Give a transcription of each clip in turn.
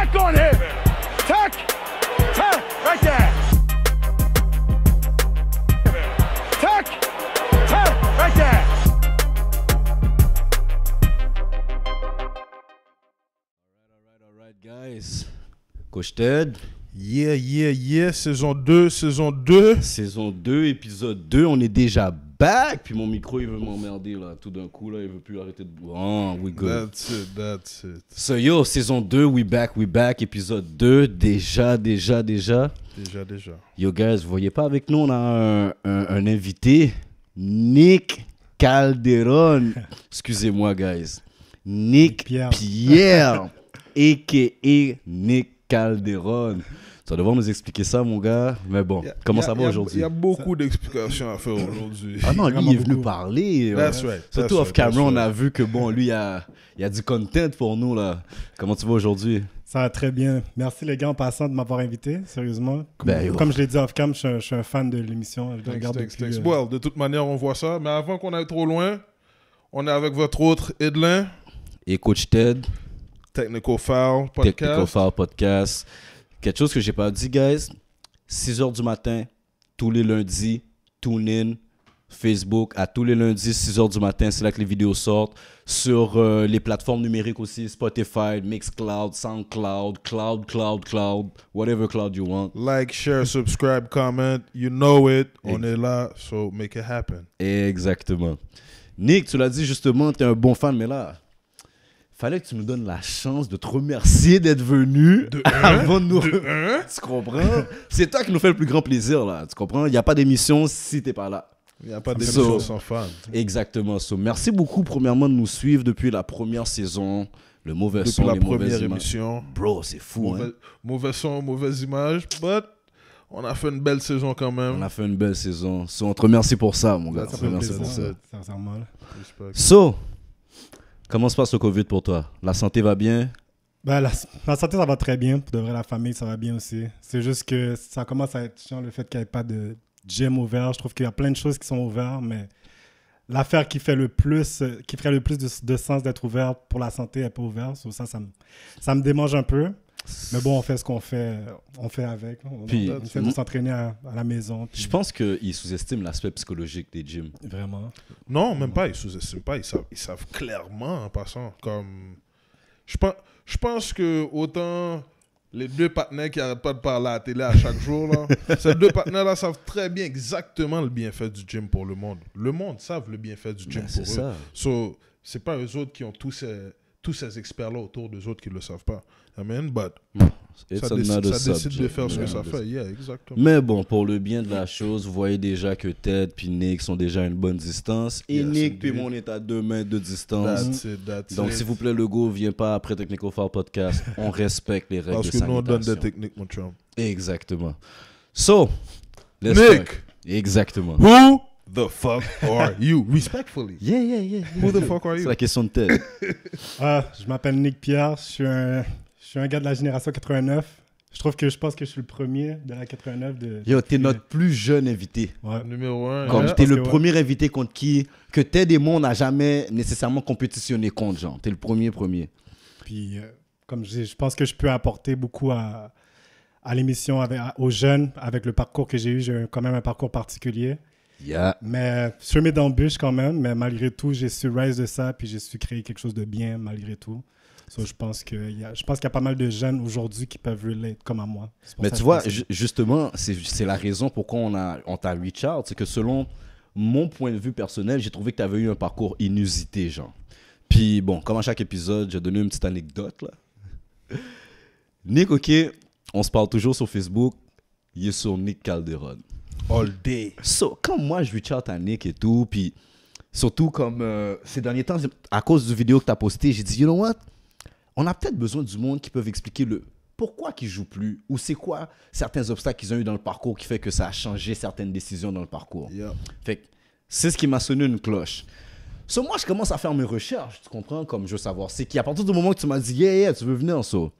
Tack on him! Tack! Tack! Right there! Tack! Tack! Right there! All right, guys. Coach Ted. Yeah. Saison 2. Saison 2, épisode 2. On est déjà back. Puis mon micro, il veut m'emmerder là. Tout d'un coup, là, il veut plus arrêter de... Oh, we good. That's it. So yo, saison 2, we back. Épisode 2, déjà. Déjà. Yo, guys, vous voyez pas avec nous, on a un invité. Nick Calderon. Excusez-moi, guys. Nick Pierre. A.K.A. Nick Calderon. Tu vas devoir nous expliquer ça, mon gars. Mais bon, comment ça va aujourd'hui? Il y a beaucoup d'explications à faire aujourd'hui. Ah non, lui, il est venu parler. That's right. Surtout off-camera, on a vu que, bon, lui, il y a du content pour nous, là. Comment tu vas aujourd'hui? Ça va très bien. Merci, les gars, en passant, de m'avoir invité, sérieusement. Ben, comme je l'ai dit off-cam, je suis un fan de l'émission. Thanks. Well, de toute manière, on voit ça. Mais avant qu'on aille trop loin, on est avec votre autre Edlin. Et Coach Ted. Technical Foul Podcast. Quelque chose que j'ai pas dit, guys. 6h du matin, tous les lundis, tune in, Facebook, à tous les lundis, 6h du matin, c'est là que les vidéos sortent. Sur les plateformes numériques aussi, Spotify, Mixcloud, Soundcloud, Cloud, whatever cloud you want. Like, share, subscribe, comment, you know it. On est là, so make it happen. Exactement. Nick, tu l'as dit justement, tu es un bon fan, mais là... Fallait que tu nous donnes la chance de te remercier d'être venu avant de nous... Tu comprends? C'est toi qui nous fait le plus grand plaisir, là. Tu comprends? Il n'y a pas d'émission si tu n'es pas là. Il n'y a pas d'émission sans fans. Exactement. So, merci beaucoup, premièrement, de nous suivre depuis la première saison. Le mauvais son, les mauvaises images. Depuis la première émission. Bro, c'est fou, mauvais son, mauvaise image, but... On a fait une belle saison quand même. On a fait une belle saison. So, on te remercie pour ça, mon gars. Ça fait plaisir, sincèrement. So... Comment se passe le COVID pour toi? La santé va bien? Ben, la santé, ça va très bien. Pour de vrai, la famille, ça va bien aussi. C'est juste que ça commence à être chiant le fait qu'il n'y ait pas de gym ouvert. Je trouve qu'il y a plein de choses qui sont ouvertes, mais l'affaire qui ferait le plus de sens d'être ouvert pour la santé n'est pas ouverte. Ça me démange un peu. Mais bon, on fait ce qu'on fait, on fait avec. On essaie de s'entraîner à la maison. Puis... Je pense qu'ils sous-estiment l'aspect psychologique des gyms. Vraiment? Non, même pas. Ils sous-estiment pas. Ils savent clairement en passant. Comme... Je pense que autant les deux partenaires qui n'arrêtent pas de parler à la télé à chaque jour, là, ces deux partenaires-là savent très bien exactement le bienfait du gym pour le monde. Le monde savent le bienfait du gym pour eux. Ça. So, c'est pas eux autres qui ont tous ces experts-là autour d'eux autres qui ne le savent pas. Amen, but ça décide de faire ce que ça fait. Yeah, exactement. Mais bon, pour le bien de la chose, vous voyez déjà que Ted et Nick sont déjà à une bonne distance. Et Nick et moi, on est à 2 mètres de distance. Donc, s'il vous plaît, le go, viens pas après Technical Foul Podcast. On respecte les règles de sanitation. Parce que nous, on donne des techniques, mon chum. Exactement. So, Nick! Exactement. Who the fuck are you? Respectfully. Yeah. Who the fuck are you? C'est la question de Ted. Je m'appelle Nick Pierre. Je suis un gars de la génération 89. Je pense que je suis le premier de la 89. Yo, t'es notre plus jeune invité. Ouais. Numéro 1. Comme t'es le premier invité contre qui que Ted et moi, on n'a jamais nécessairement compétitionné contre, genre. T'es le premier. Puis, comme je pense que je peux apporter beaucoup à l'émission aux jeunes avec le parcours que j'ai eu. J'ai quand même un parcours particulier. Yeah. Mais semé d'embûches quand même. Mais malgré tout, j'ai su rise de ça. Puis j'ai su créer quelque chose de bien malgré tout. So, je pense qu'il y a pas mal de jeunes aujourd'hui qui peuvent relate comme à moi. Mais tu vois, justement, c'est la raison pourquoi on t'a reach out. C'est que selon mon point de vue personnel, j'ai trouvé que tu avais eu un parcours inusité, genre. Puis bon, comme à chaque épisode, j'ai donné une petite anecdote, là. Nick, ok, on se parle toujours sur Facebook. Il est sur Nick Calderon. All day. So, quand moi, je reach out à Nick et tout, puis surtout comme ces derniers temps, à cause du vidéo que tu as posté, j'ai dit, you know what? On a peut-être besoin du monde qui peuvent expliquer le pourquoi qu'ils ne jouent plus ou c'est quoi certains obstacles qu'ils ont eu dans le parcours qui fait que ça a changé certaines décisions dans le parcours. Yeah. Fait que c'est ce qui m'a sonné une cloche. So, moi, je commence à faire mes recherches, tu comprends, comme je veux savoir. C'est qu'à partir du moment que tu m'as dit, yeah, tu veux venir, so,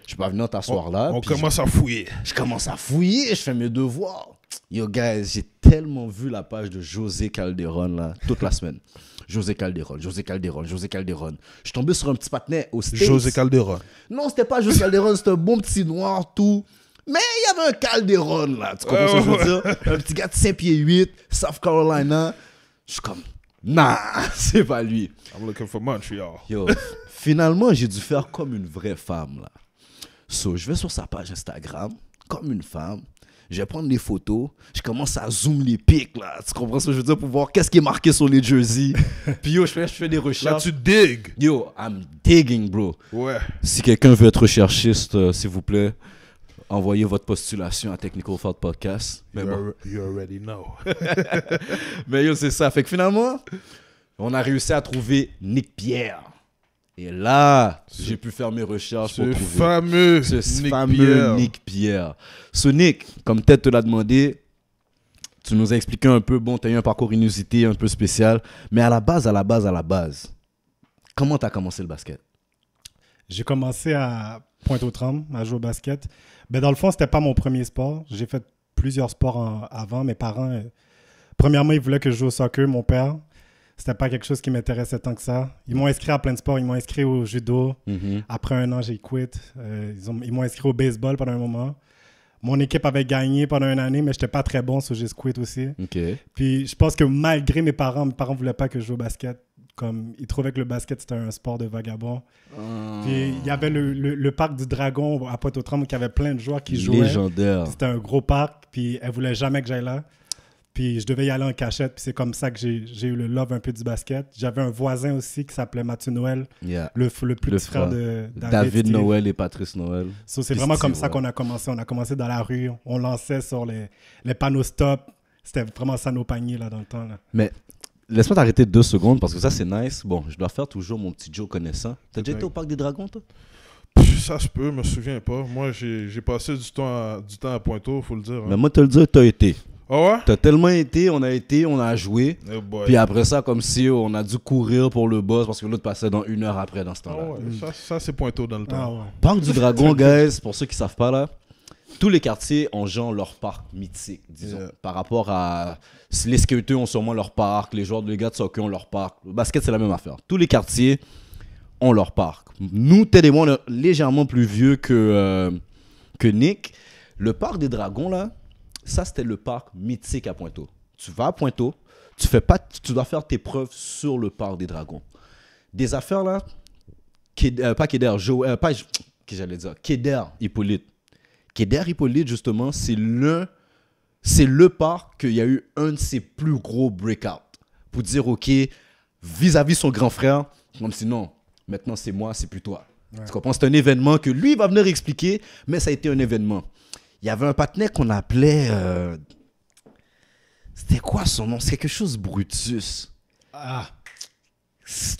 Je peux pas venir t'asseoir là. On puis commence à fouiller. je commence à fouiller, je fais mes devoirs. Yo, guys, j'ai tellement vu la page de José Calderon, là, toute la semaine. José Calderon. Je suis tombé sur un petit patinet au States. José Calderon. Non, c'était pas José Calderon, c'était un bon petit noir, tout. Mais il y avait un Calderon, là. Tu comprends ce que je veux dire? Un petit gars de 5 pieds 8, South Carolina. Je suis comme, nah, c'est pas lui. I'm looking for Montreal. Yo, finalement, j'ai dû faire comme une vraie femme, là. So, je vais sur sa page Instagram, comme une femme. Je vais prendre les photos. Je commence à zoom les pics, là. Tu comprends ce que je veux dire? Pour voir qu'est-ce qui est marqué sur les jerseys. Puis yo, je fais des Là, recherches. tu digues. Yo, I'm digging, bro. Ouais. Si quelqu'un veut être recherchiste, s'il vous plaît, envoyez votre postulation à Technical Thought Podcast. Mais bon. You already know. Mais yo, c'est ça. Fait que finalement, on a réussi à trouver Nick Pierre. Et là, j'ai pu faire mes recherches pour Ce trouver fameux ce Nick fameux Pierre. Nick Pierre. So Nick, comme Ted te l'a demandé, tu nous as expliqué un peu, bon, tu as eu un parcours inusité, un peu spécial, mais à la base, comment tu as commencé le basket? J'ai commencé à Pointe-aux-Trembles à jouer au basket. Ben, dans le fond, c'était pas mon premier sport. J'ai fait plusieurs sports avant. Mes parents, premièrement, ils voulaient que je joue au soccer. Mon père, c'était pas quelque chose qui m'intéressait tant que ça. Ils m'ont inscrit à plein de sports. Ils m'ont inscrit au judo. Après un an, j'ai quitté. Ils m'ont inscrit au baseball pendant un moment. Mon équipe avait gagné pendant une année, mais j'étais pas très bon, so j'ai quitté aussi. OK. Puis je pense que malgré mes parents voulaient pas que je joue au basket. Comme ils trouvaient que le basket, c'était un sport de vagabond. Puis il y avait le parc du Dragon à Pointe-aux-Trembles qui avait plein de joueurs qui jouaient. Légendaire. C'était un gros parc, puis elle voulait jamais que j'aille là. Puis je devais y aller en cachette, puis c'est comme ça que j'ai eu le love un peu du basket. J'avais un voisin aussi qui s'appelait Mathieu Noël, Yeah. le plus petit frère de David Steve. Noël et Patrice Noël. So, c'est Puis vraiment Steve, comme ça ouais. qu'on a commencé. On a commencé dans la rue, on lançait sur les panneaux stop. C'était vraiment ça nos paniers là, dans le temps. Là. Mais laisse-moi t'arrêter 2 secondes parce que ça, c'est nice. Bon, je dois faire toujours mon petit Joe connaissant. T'as déjà été au Parc des Dragons, toi? Ça se peut, je me souviens pas. Moi, j'ai passé du temps à Pointeau, faut le dire. Mais moi, te le dire, t'as été. Ah ouais? T'as tellement été, on a joué. Eh boy. Puis après ça, comme si on a dû courir pour le boss parce que l'autre passait dans 1 heure après dans ce Ah temps-là. ouais, ça c'est Pointeau dans le Ah temps. ouais. Parc du Dragon, guys, pour ceux qui savent pas là, tous les quartiers ont genre leur parc mythique, disons. Yeah. Par rapport à... Les skateurs ont sûrement leur parc, les joueurs de gars de soccer ont leur parc. Le basket, c'est la même affaire. Tous les quartiers ont leur parc. Nous, Ted et moi, on est légèrement plus vieux que Nick. Le parc des Dragons, là, ça, c'était le parc mythique à Pointeau. Tu vas à Pointeau, tu dois faire tes preuves sur le parc des Dragons. Des affaires, là, pas Kéder, Kéder Hippolyte. Kéder Hippolyte, justement, c'est le parc qu'il y a eu un de ses plus gros breakouts. Pour dire, OK, vis-à-vis son grand frère, comme si non, maintenant c'est moi, c'est plus toi. Ouais. Tu comprends? C'est un événement que lui va venir expliquer, mais ça a été un événement. Il y avait un patinet qu'on appelait... C'était quoi son nom? C'est quelque chose Brutus. Ah.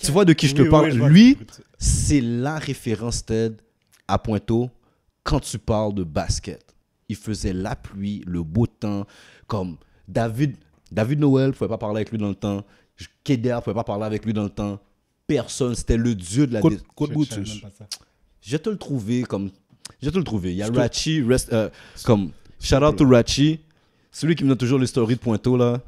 Tu vois de qui je te parle? Oui, lui, c'est la référence TED à Pointeau quand tu parles de basket. Il faisait la pluie, le beau temps, comme David Noël ne pouvait pas parler avec lui dans le temps, Kéder ne pouvait pas parler avec lui dans le temps, personne, c'était le dieu de la... Côte Brutus. Je vais te le trouver comme... Je vais te le trouver. Il y a Rachi, comme shout out to Rachi, celui qui me donne toujours les stories de Pointeau là.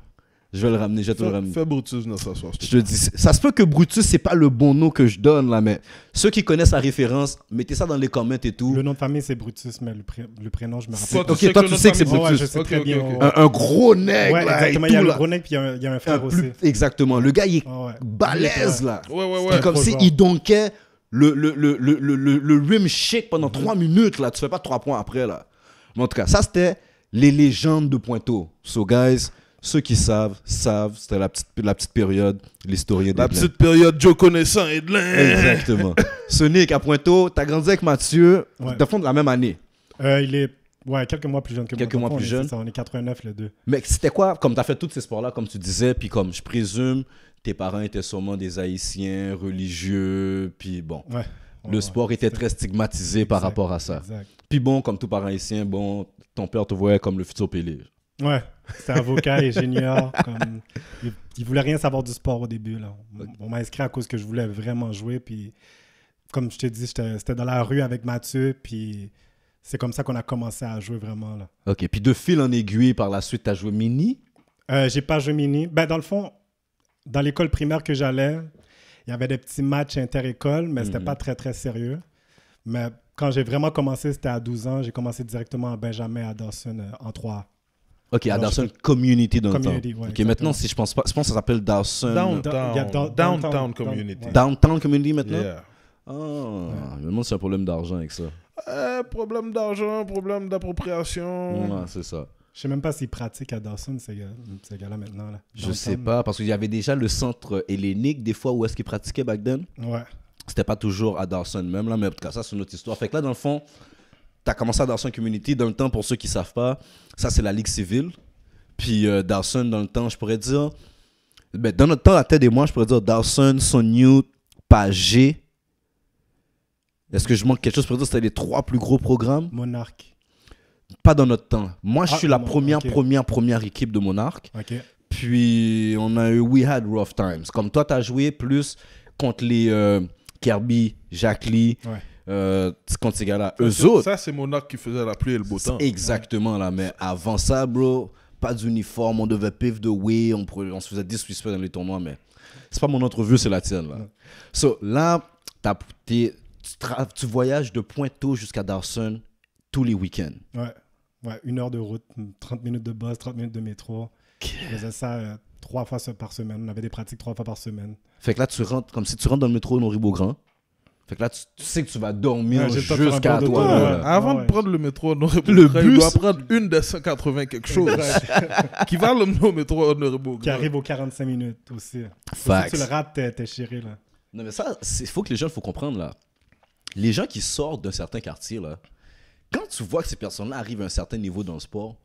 Je vais le ramener, Fais Brutus dans sa soirée. Je te dis, ça se peut que Brutus c'est pas le bon nom que je donne là, mais ceux qui connaissent la référence, mettez ça dans les comments et tout. Le nom de famille c'est Brutus, mais le prénom je me rappelle. Ok, toi tu sais que c'est Brutus. Ouais, je sais très bien. Un gros nègre. Ouais, là, exactement. et Il y a tout, le là. gros nègre puis il y a un frère aussi. Exactement. Le gars il est balèze là. Ouais. C'est comme s'il donkait le rim shake pendant 3 minutes là. Tu fais pas 3 points après là. Mais en tout cas, ça c'était les légendes de Pointeau. So guys, ceux qui savent, c'était la petite période, l'historien de La petite période Joe connaissant et de Exactement. Sonic à Pointeau, t'as grandi avec Mathieu, Ouais. de fond de la même année. Il est quelques mois plus jeune que moi. Quelques mois plus jeune. On est 89 les deux. Mais c'était quoi, comme t'as fait tous ces sports-là, comme tu disais, puis comme je présume, tes parents étaient sûrement des Haïtiens, religieux, puis bon. Ouais. Le sport était très stigmatisé par rapport à ça. Exact. Puis bon, comme tout parent haïtien, bon, ton père te voyait comme le futur Pelé. Ouais, c'était avocat, ingénieur. Il voulait rien savoir du sport au début. Là. On m'a inscrit à cause que je voulais vraiment jouer. Puis comme je t'ai dit, c'était dans la rue avec Mathieu, puis c'est comme ça qu'on a commencé à jouer vraiment, là. OK. Puis de fil en aiguille, par la suite, tu as joué mini? J'ai pas joué mini. Ben, dans le fond, dans l'école primaire que j'allais, il y avait des petits matchs inter-écoles, mais c'était pas très, très sérieux. Mais quand j'ai vraiment commencé, c'était à 12 ans. J'ai commencé directement à Benjamin, à Dawson, en 3. OK, à Dawson Community dans Community, le temps. ouais, OK, exactement. maintenant, si je pense que ça s'appelle Dawson... il y a Downtown Community. Downtown Community maintenant? Yeah. Ah, je me demande si c'est un problème d'argent avec ça. Problème d'argent, problème d'appropriation. Ouais, c'est ça. Je sais même pas s'ils pratiquent à Dawson, ces gars-là, maintenant. Là. Je sais pas, parce qu'il y avait déjà le centre hellénique, des fois, où est-ce qu'ils pratiquaient back then. Ouais. C'était pas toujours à Dawson même, là, mais en tout cas, ça, c'est une autre histoire. Fait que là, dans le fond, tu as commencé à Dawson Community. Dans le temps, pour ceux qui savent pas, ça, c'est la Ligue civile. Puis Dawson, dans le temps, je pourrais dire... Ben, dans notre temps, la tête et moi, je pourrais dire Dawson, Sonny, Pagé. Est-ce que je manque quelque chose pour dire? C'était les 3 plus gros programmes. Monarque. Pas dans notre temps. Moi, je suis la première équipe de Monarque. OK. Puis, on a eu We Had Rough Times. Comme toi, tu as joué plus contre les Kirby, Jacques Lee, contre ces gars-là. Eux autres. Ça, c'est Monarque qui faisait la pluie et le beau temps. Exactement, là. Mais avant ça, bro, pas d'uniforme. On devait pave the way. On se faisait disrespect dans les tournois. Mais c'est pas mon entrevue, c'est la tienne, là. So, là, tu voyages de Pointe-aux jusqu'à Dawson tous les week-ends. Ouais, 1 heure de route, 30 minutes de bus, 30 minutes de métro. Je faisais ça 3 fois par semaine. On avait des pratiques 3 fois par semaine. Fait que là, tu rentres comme si tu rentres dans le métro Honoré-Beaugrand. Fait que là, tu sais que tu vas dormir jusqu'à toi. Avant de prendre le métro Honoré-Beaugrand, Le bus. il doit prendre une des 180 quelque chose. Qui va l'emmener au métro Honoré-Beaugrand. Qui arrive aux 45 minutes aussi. Facts. Si tu le rates, t'es chéré, là. Non, mais ça, il faut que les gens, il faut comprendre, là. Les gens qui sortent d'un certain quartier, là, quand tu vois que ces personnes-là arrivent à un certain niveau dans le sport,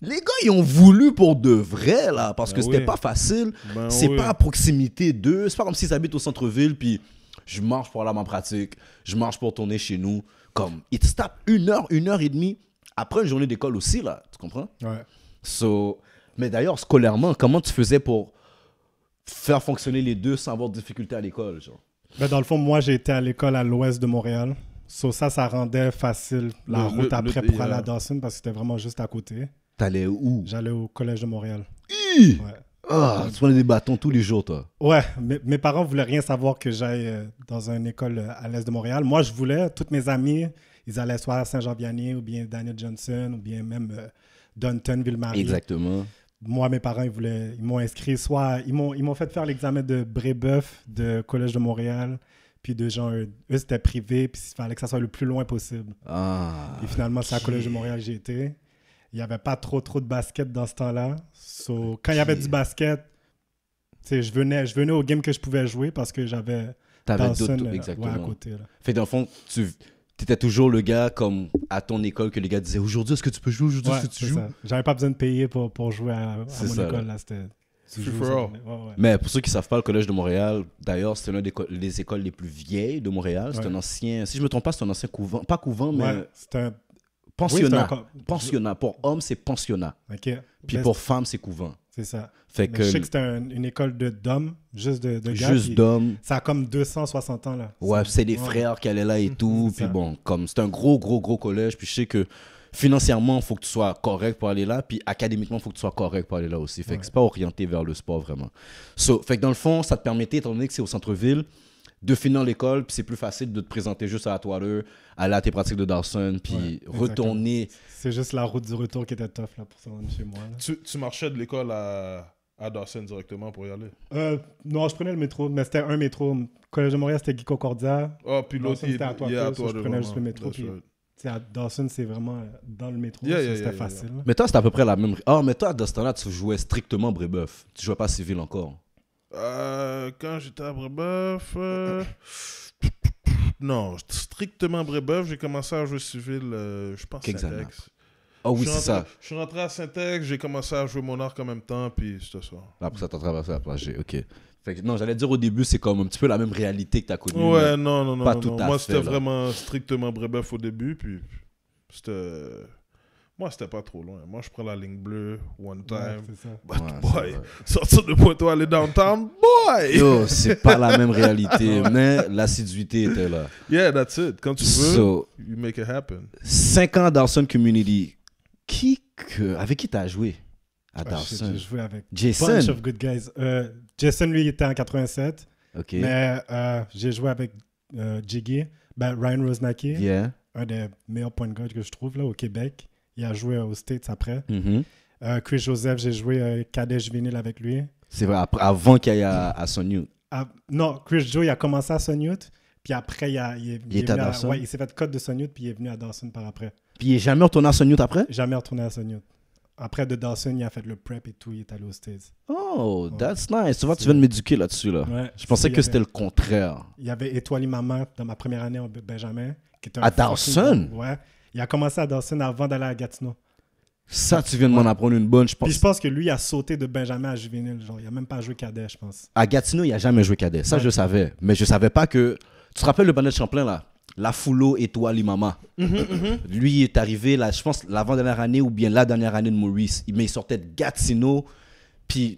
les gars, ils ont voulu pour de vrai, là, parce que c'était pas facile. C'est pas à proximité d'eux. C'est pas comme s'ils habitent au centre-ville, puis je marche pour aller à ma pratique, je marche pour tourner chez nous. Comme, ils te tapent 1 heure, 1 heure et demie après une journée d'école aussi, là. Tu comprends? Ouais. So, mais d'ailleurs, scolairement, comment tu faisais pour faire fonctionner les deux sans avoir de difficultés à l'école, genre? Ben, dans le fond, moi, j'ai été à l'école à l'ouest de Montréal. So, ça rendait facile la route après pour aller à Dawson parce que c'était vraiment juste à côté. T'allais où? J'allais au collège de Montréal. Ouais. Ah, tu prenais des bâtons tous les jours, toi. Ouais, mes parents voulaient rien savoir que j'aille dans une école à l'est de Montréal. Moi, je voulais. Toutes mes amis, ils allaient soit à Saint-Jean-Vianney ou bien Daniel Johnson ou bien même Dunton, Ville-Marie. Exactement. Moi, mes parents, ils m'ont inscrit soit... Ils m'ont fait faire l'examen de Brébeuf, de Collège de Montréal, puis de genre... Eux, c'était privé, puis il fallait que ça soit le plus loin possible. Ah. Et finalement, c'est à Collège de Montréal que j'ai été. Il n'y avait pas trop de basket dans ce temps-là. So, quand il y avait du basket, je venais au game que je pouvais jouer parce que j'avais Dawson exactement. à côté. Là. Fait dans le fond, tu étais toujours le gars comme à ton école que les gars disaient aujourd'hui, est-ce que tu peux jouer? Aujourd'hui, est-ce que tu joues? J'avais pas besoin de payer pour jouer à mon école. Là, c'était... Mais pour ceux qui ne savent pas, le Collège de Montréal, d'ailleurs, c'est l'une des écoles les plus vieilles de Montréal. C'est un ancien, si je ne me trompe pas, c'est un ancien couvent. Pas couvent, mais c'est un pensionnat. Pensionnat. Pour hommes, c'est pensionnat. Okay. Puis pour femmes, c'est couvent. C'est ça. Fait que je sais que c'était une école d'hommes, juste de gars. Juste d'hommes. Ça a comme 260 ans, là. Ouais, c'est des frères qui allaient là et tout. Puis bon, comme c'est un gros collège. Puis je sais que financièrement, il faut que tu sois correct pour aller là. Puis académiquement, il faut que tu sois correct pour aller là aussi. Fait que c'est pas orienté vers le sport, vraiment. Fait que dans le fond, ça te permettait, étant donné que c'est au centre-ville, de finir l'école, puis c'est plus facile de te présenter juste à la toileur, aller à tes pratiques de Dawson, puis retourner. C'est juste la route du retour qui était tough là, pour se rendre chez moi. Tu marchais de l'école à Dawson directement pour y aller? Non, je prenais le métro, mais c'était un métro. Collège de Montréal, c'était Guy Concordia. Oh, puis l'autre, c'était à toi. Je prenais juste le métro. Puis, à Dawson, c'est vraiment dans le métro. C'était facile. Mais toi, c'était à peu près la même. Ah, mais toi, dans ce temps-là, tu jouais strictement Brébeuf. Tu jouais pas civil encore. Quand j'étais à Brébeuf, non, strictement Brébeuf, j'ai commencé à jouer civil, je pense, Saint-Ex. Ah oui, c'est ça. Je suis rentré à Saint-Ex, j'ai commencé à jouer Monarque en même temps, puis c'était ça. Après ça, t'as traversé la plage, ok. Fait que, non, j'allais dire au début, c'est comme un petit peu la même réalité que t'as connue. Ouais, non. Pas tout à fait. Moi, c'était vraiment strictement Brébeuf au début, puis c'était... Moi, c'était pas trop loin. Moi, je prends la ligne bleue, one time. C'est ça. But boy, sortir de Pointe-aux, aller downtown, boy! boy! Yo, c'est pas la même réalité, mais l'assiduité était là. Yeah, that's it. Quand tu veux, So, you make it happen. 5 ans Dawson Community. Avec qui t'as joué à Dawson? J'ai joué avec Jason. bunch of good guys. Jason, lui, il était en 87. Ok. Mais j'ai joué avec Jiggy, Ryan Rosnacki, Yeah. un des meilleurs point guard que je trouve là, au Québec. Il a joué aux States après. Mhm. Chris Joseph, j'ai joué cadet juvénile avec lui. C'est vrai, avant qu'il aille à Son Youth. Non, Chris Joe, il a commencé à Son Youth, puis après, il est était à venu Dawson? ouais, il s'est fait code de Son Youth, puis il est venu à Dawson par après. Puis il est jamais retourné à Son Youth après? Jamais retourné à Son Youth. Après, de Dawson, il a fait le prep et tout, il est allé aux States. Oh, that's nice. Tu vois, tu viens de m'éduquer là-dessus. Là. Ouais. Je pensais Il y que avait- c'était le contraire. Il y avait Étoile Maman dans ma première année au Benjamin. Qui était un À fucking Dawson? bon- Ouais. Il a commencé à Dawson avant d'aller à Gatineau. Ça, tu viens de m'en apprendre une bonne, je Puis pense. je pense que lui a sauté de Benjamin à juvénile. Genre, il a même pas joué cadet, je pense. À Gatineau, il n'a jamais joué cadet. Ça, Ouais. je le savais. Mais je savais pas que... Tu te rappelles le Bannet Champlain, là? La Foulo et toi, Limama. Lui, il est arrivé, là, je pense, l'avant-dernière année ou bien la dernière année de Maurice. Mais il sortait de Gatineau. Puis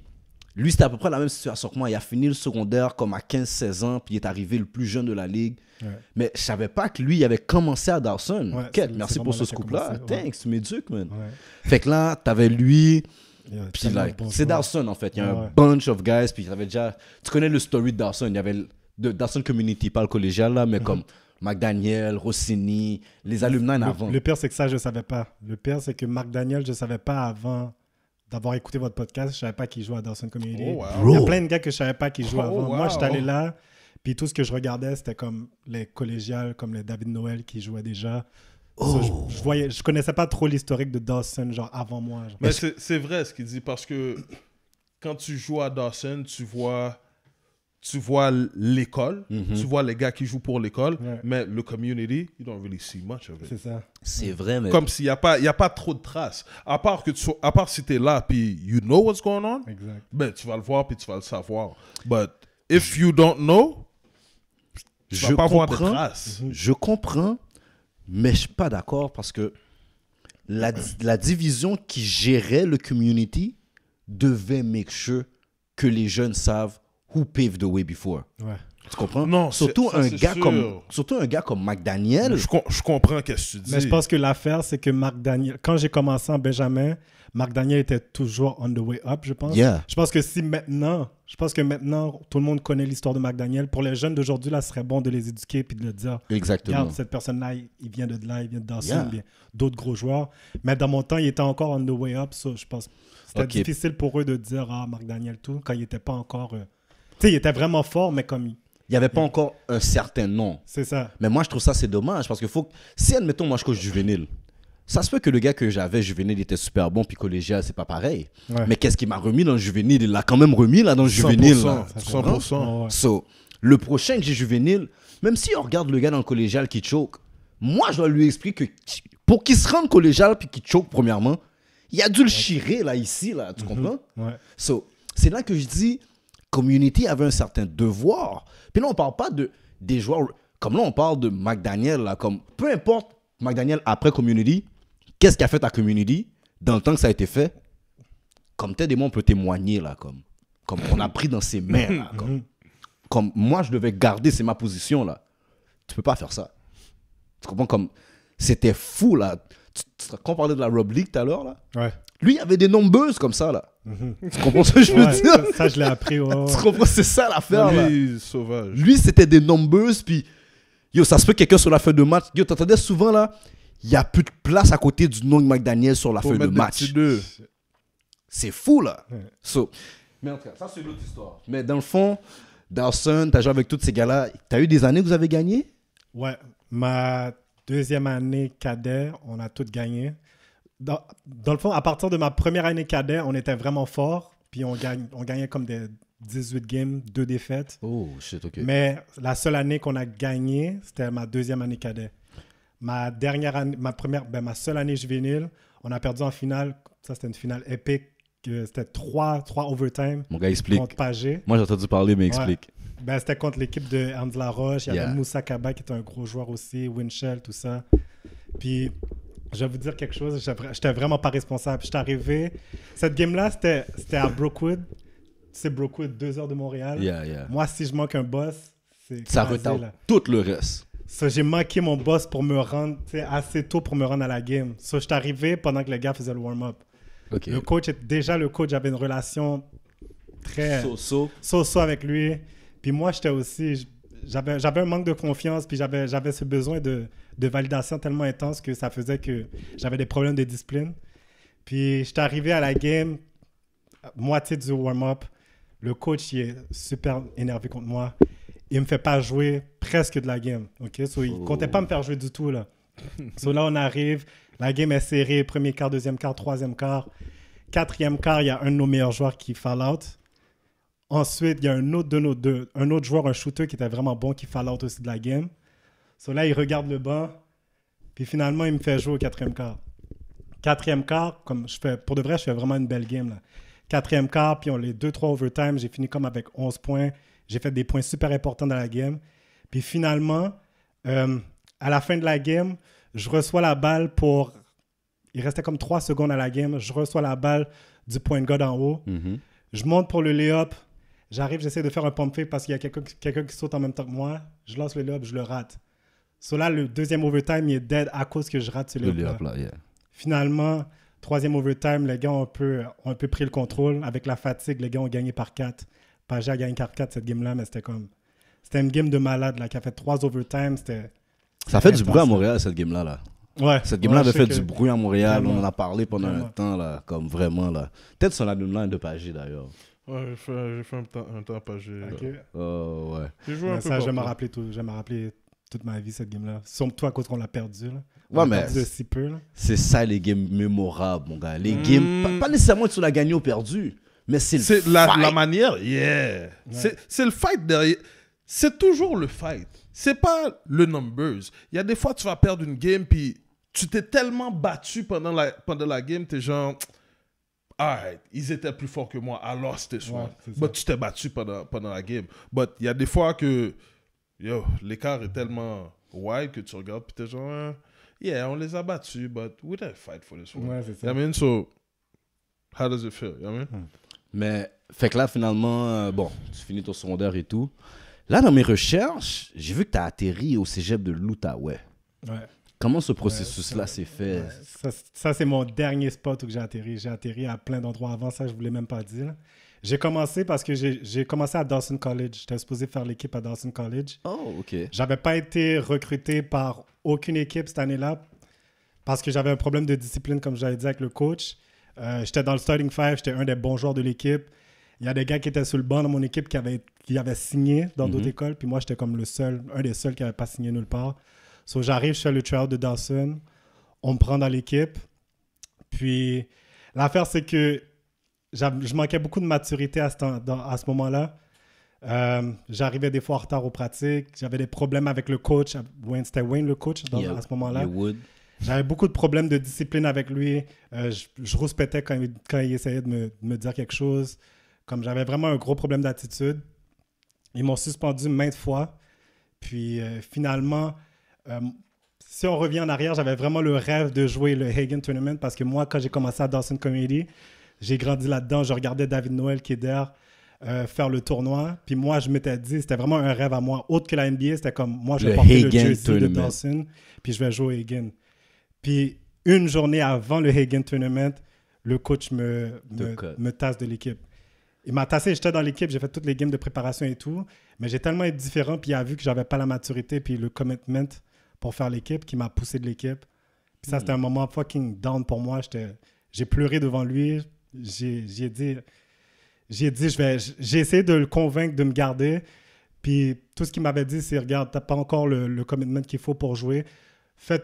lui, c'était à peu près la même situation que moi. Il a fini le secondaire comme à 15-16 ans. Puis il est arrivé le plus jeune de la ligue. Ouais. Mais je savais pas que lui, il avait commencé à Dawson. Ouais, Quête, c'est merci vraiment pour ce là qu'il a scoop-là. commencé, ouais. Thanks, tu m'éduques, man. Ouais. Fait que là, t'avais lui... Il y a Puis tellement là, de bons c'est joueurs. Dawson en fait. Il y a Ouais. un bunch of guys. Puis il y avait déjà. Tu connais le story de Dawson. Il y avait de Dawson Community, pas le collégial là, mais comme McDaniel, Rossini, les alumni en avant. Le pire, c'est que ça, je ne savais pas. Le pire, c'est que Marc Daniel, je ne savais pas avant d'avoir écouté votre podcast. Je ne savais pas qu'il jouait à Dawson Community. Oh, wow. Il y a Bro. plein de gars que je ne savais pas qu'ils jouaient Oh, avant. Moi, wow. j'étais allé là, puis tout ce que je regardais, c'était comme les collégiales, comme les David Noël qui jouaient déjà. So, je connaissais pas trop l'historique de Dawson, genre avant moi. Genre. Mais c'est vrai ce qu'il dit parce que quand tu joues à Dawson, tu vois l'école, tu vois les gars qui jouent pour l'école, Ouais. mais le community, you don't really see much of it. C'est ça. C'est vrai, mais. Comme s'il n'y a pas trop de traces. À part si tu es là puis you know what's going on, Exact. ben tu vas le voir puis tu vas le savoir. But if you don't know, tu vas pas voir de traces. Je comprends, mais je suis pas d'accord parce que la division qui gérait le community devait make sure que les jeunes savent who paved the way before. Ouais. Tu comprends? Non, surtout ça, un c'est gars sûr. surtout un gars comme McDaniel. Je comprends ce que tu dis. Mais je pense que l'affaire, c'est que Marc Daniel, quand j'ai commencé en Benjamin, Marc Daniel était toujours on the way up, je pense. Yeah. Je pense que maintenant, tout le monde connaît l'histoire de Marc Daniel. Pour les jeunes d'aujourd'hui, là, ce serait bon de les éduquer puis de leur dire, Exactement. regarde, cette personne-là, il vient de là, il vient de Dawson, Yeah. bien d'autres gros joueurs. Mais dans mon temps, il était encore on the way up, so je pense. C'était Ok. difficile pour eux de dire, Marc Daniel, tout, quand il n'était pas encore. Tu sais, il était vraiment fort, mais comme. Il n'y avait pas encore un certain nom. C'est ça. Mais moi, je trouve ça, c'est dommage parce que si, admettons, moi, je coach juvénile, ça se peut que le gars que j'avais juvénile était super bon, puis collégial, c'est pas pareil. Ouais. Mais qu'est-ce qu'il m'a remis dans le juvénile? Il l'a quand même remis là dans le juvénile. 100%. Là. 100%. Ouais. So, le prochain que j'ai juvénile, même si on regarde le gars dans le collégial qui choke, moi, je dois lui expliquer que pour qu'il se rende collégial puis qu'il choke, premièrement, il a dû le chirer là, ici, là. Tu comprends? Ouais. So, c'est là que je dis, community avait un certain devoir. Puis là, on parle pas des joueurs, comme là, on parle de McDaniel, là, comme, peu importe McDaniel après community, qu'est-ce qu'a fait ta community dans le temps que ça a été fait? Comme Ted et moi, on peut témoigner, là, comme on a pris dans ses mains, là, comme moi, je devais garder, c'est ma position, là. Tu peux pas faire ça. Tu comprends? Comme, c'était fou, là. Quand on parlait de la Rob League tout à l'heure, là, Ouais. lui, il avait des nombreuses comme ça, là. Tu comprends ce que je veux Ouais, dire? ça, je l'ai appris. Ouais, ouais. Tu comprends? C'est ça l'affaire, là. Lui, sauvage. Lui, c'était des numbers, puis yo, ça se peut quelqu'un sur la feuille de match. Yo, t'entendais souvent, là, il n'y a plus de place à côté du nom de McDaniel sur la Faut feuille de mettre des match. petits deux. C'est fou, là. Ouais. So, mais en tout cas, ça, c'est l'autre histoire. Mais dans le fond, Dawson, t'as joué avec tous ces gars-là. T'as eu des années que vous avez gagné? Ouais, ma deuxième année cadet, on a toutes gagné. Dans le fond, à partir de ma première année cadet, on était vraiment fort. Puis on gagnait comme des 18 games, 2 défaites. Oh, shit, ok. Mais la seule année qu'on a gagné, c'était ma deuxième année cadet. Ma dernière année, ma seule année juvénile, on a perdu en finale. Ça, c'était une finale épique. C'était 3 overtime Mon gars, explique. contre Pagé. Moi, j'ai entendu parler, mais explique. Ben, c'était contre l'équipe de Hans Laroche. Il y Yeah. avait Moussa Kaba qui était un gros joueur aussi, Winchell, tout ça. Puis, je vais vous dire quelque chose, j'étais vraiment pas responsable. J'étais arrivé. Cette game-là, c'était à Brookwood. c'est Brookwood, 2 heures de Montréal. Yeah. Moi, si je manque un boss, c'est Ça crasé, retarde là. tout le reste. So, j'ai manqué mon boss pour me rendre assez tôt pour me rendre à la game. So, je suis arrivé pendant que les gars faisaient le warm-up. OK. Le coach, j'avais une relation très so-so avec lui. Puis moi, j'étais aussi... J'avais un manque de confiance, puis j'avais ce besoin de validation tellement intense que ça faisait que j'avais des problèmes de discipline. Puis j'étais arrivé à la game, moitié du warm-up. Le coach, il est super énervé contre moi. Il me fait pas jouer presque de la game. OK? So, il comptait pas me faire jouer du tout, là. So, là, on arrive. La game est serrée. Premier quart, deuxième quart, troisième quart. Quatrième quart, il y a un de nos meilleurs joueurs qui fall out. Ensuite, il y a un autre joueur, un shooter qui était vraiment bon, qui fall out aussi de la game. So, là, il regarde le banc. Puis finalement, il me fait jouer au quatrième quart. Quatrième quart, pour de vrai, je fais vraiment une belle game, là. Quatrième quart, puis les 2-3 overtime, j'ai fini comme avec 11 points. J'ai fait des points super importants dans la game. Puis finalement, à la fin de la game, je reçois la balle pour... Il restait comme 3 secondes à la game. Je reçois la balle du point guard en haut. Mm-hmm. Je monte pour le lay-up. J'arrive, j'essaie de faire un pump fake parce qu'il y a quelqu'un qui saute en même temps que moi. Je lance le lay-up, je le rate. So là, le deuxième overtime, il est dead à cause que je rate ce lay-up là. Finalement, troisième overtime, les gars ont un peu pris le contrôle. Avec la fatigue, les gars ont gagné par 4. Pagé a gagné par 4 cette game-là, mais c'était une game de malade là, qui a fait 3 overtime. Ça fait du bruit à Montréal, cette game-là. Là. Ouais. Cette game-là avait fait du bruit à Montréal. Vraiment. On en a parlé pendant un temps, là, comme vraiment. Là. Peut-être son album-là de Pagé, d'ailleurs. Ouais, j'ai fait un temps à Pagé. Okay. Ouais. J'ai joué un peu ça, je vais me partout. rappeler toute ma vie, cette game-là. Surtout à cause qu'on l'a perdu. Là. Ouais, on mais l'a perdu de si peu. Là. c'est ça, les games mémorables, mon gars. Les games, pas nécessairement que tu l'as gagné ou perdu, mais c'est le C'est fight. la manière, yeah. Ouais. C'est le fight derrière. C'est toujours le fight. C'est pas le numbers. Il y a des fois, tu vas perdre une game, puis tu t'es tellement battu pendant la game, t'es genre, alright, ils étaient plus forts que moi, alors c'était Ouais, one. c'est ça. Mais tu t'es battu pendant la game. Mais il y a des fois que, l'écart est tellement wide que tu regardes, puis t'es genre, yeah, on les a battus, but we didn't fight for this one. Ouais, c'est ça. You know what I mean? So, how does it feel? You know what I mean? Mais, fait que là, finalement, bon, tu finis ton secondaire et tout. Là, dans mes recherches, j'ai vu que tu as atterri au cégep de l'Outaouais. Ouais. Comment ce processus-là s'est fait? Ouais. Ça, c'est mon dernier spot où j'ai atterri. J'ai atterri à plein d'endroits avant ça, je ne voulais même pas dire. J'ai commencé parce que j'ai commencé à Dawson College. J'étais supposé faire l'équipe à Dawson College. Oh, OK. J'avais pas été recruté par aucune équipe cette année-là parce que j'avais un problème de discipline, comme j'avais dit avec le coach. J'étais dans le starting five, j'étais un des bons joueurs de l'équipe. Il y a des gars qui étaient sur le banc dans mon équipe qui avaient signé dans d'autres écoles, puis moi, j'étais comme un des seuls qui n'avait pas signé nulle part. So, j'arrive, je fais le tryout de Dawson, on me prend dans l'équipe. Puis, l'affaire, c'est que je manquais beaucoup de maturité à ce moment-là. J'arrivais des fois en retard aux pratiques. J'avais des problèmes avec le coach. C'était Wayne le coach à ce moment-là. J'avais beaucoup de problèmes de discipline avec lui. Je rouspétais quand il essayait de me dire quelque chose. Comme j'avais vraiment un gros problème d'attitude. Ils m'ont suspendu maintes fois. Puis finalement, si on revient en arrière, j'avais vraiment le rêve de jouer le Hagen Tournament parce que moi, quand j'ai commencé à Dawson Community, j'ai grandi là-dedans. Je regardais David Noël qui est derrière faire le tournoi. Puis moi, je m'étais dit, c'était vraiment un rêve à moi. Autre que la NBA, c'était comme, moi, je vais porter le jersey de Dawson, puis je vais jouer au Hagen. Puis une journée avant le Hagen Tournament, le coach me tasse de l'équipe. Il m'a tassé, j'étais dans l'équipe, j'ai fait toutes les games de préparation et tout, mais j'ai tellement été différent, puis il a vu que j'avais pas la maturité puis le commitment pour faire l'équipe, qui m'a poussé de l'équipe. Puis ça, c'était un moment fucking down pour moi. J'ai pleuré devant lui. J'ai essayé de le convaincre de me garder. Puis tout ce qu'il m'avait dit, c'est, regarde, t'as pas encore le commitment qu'il faut pour jouer. Fais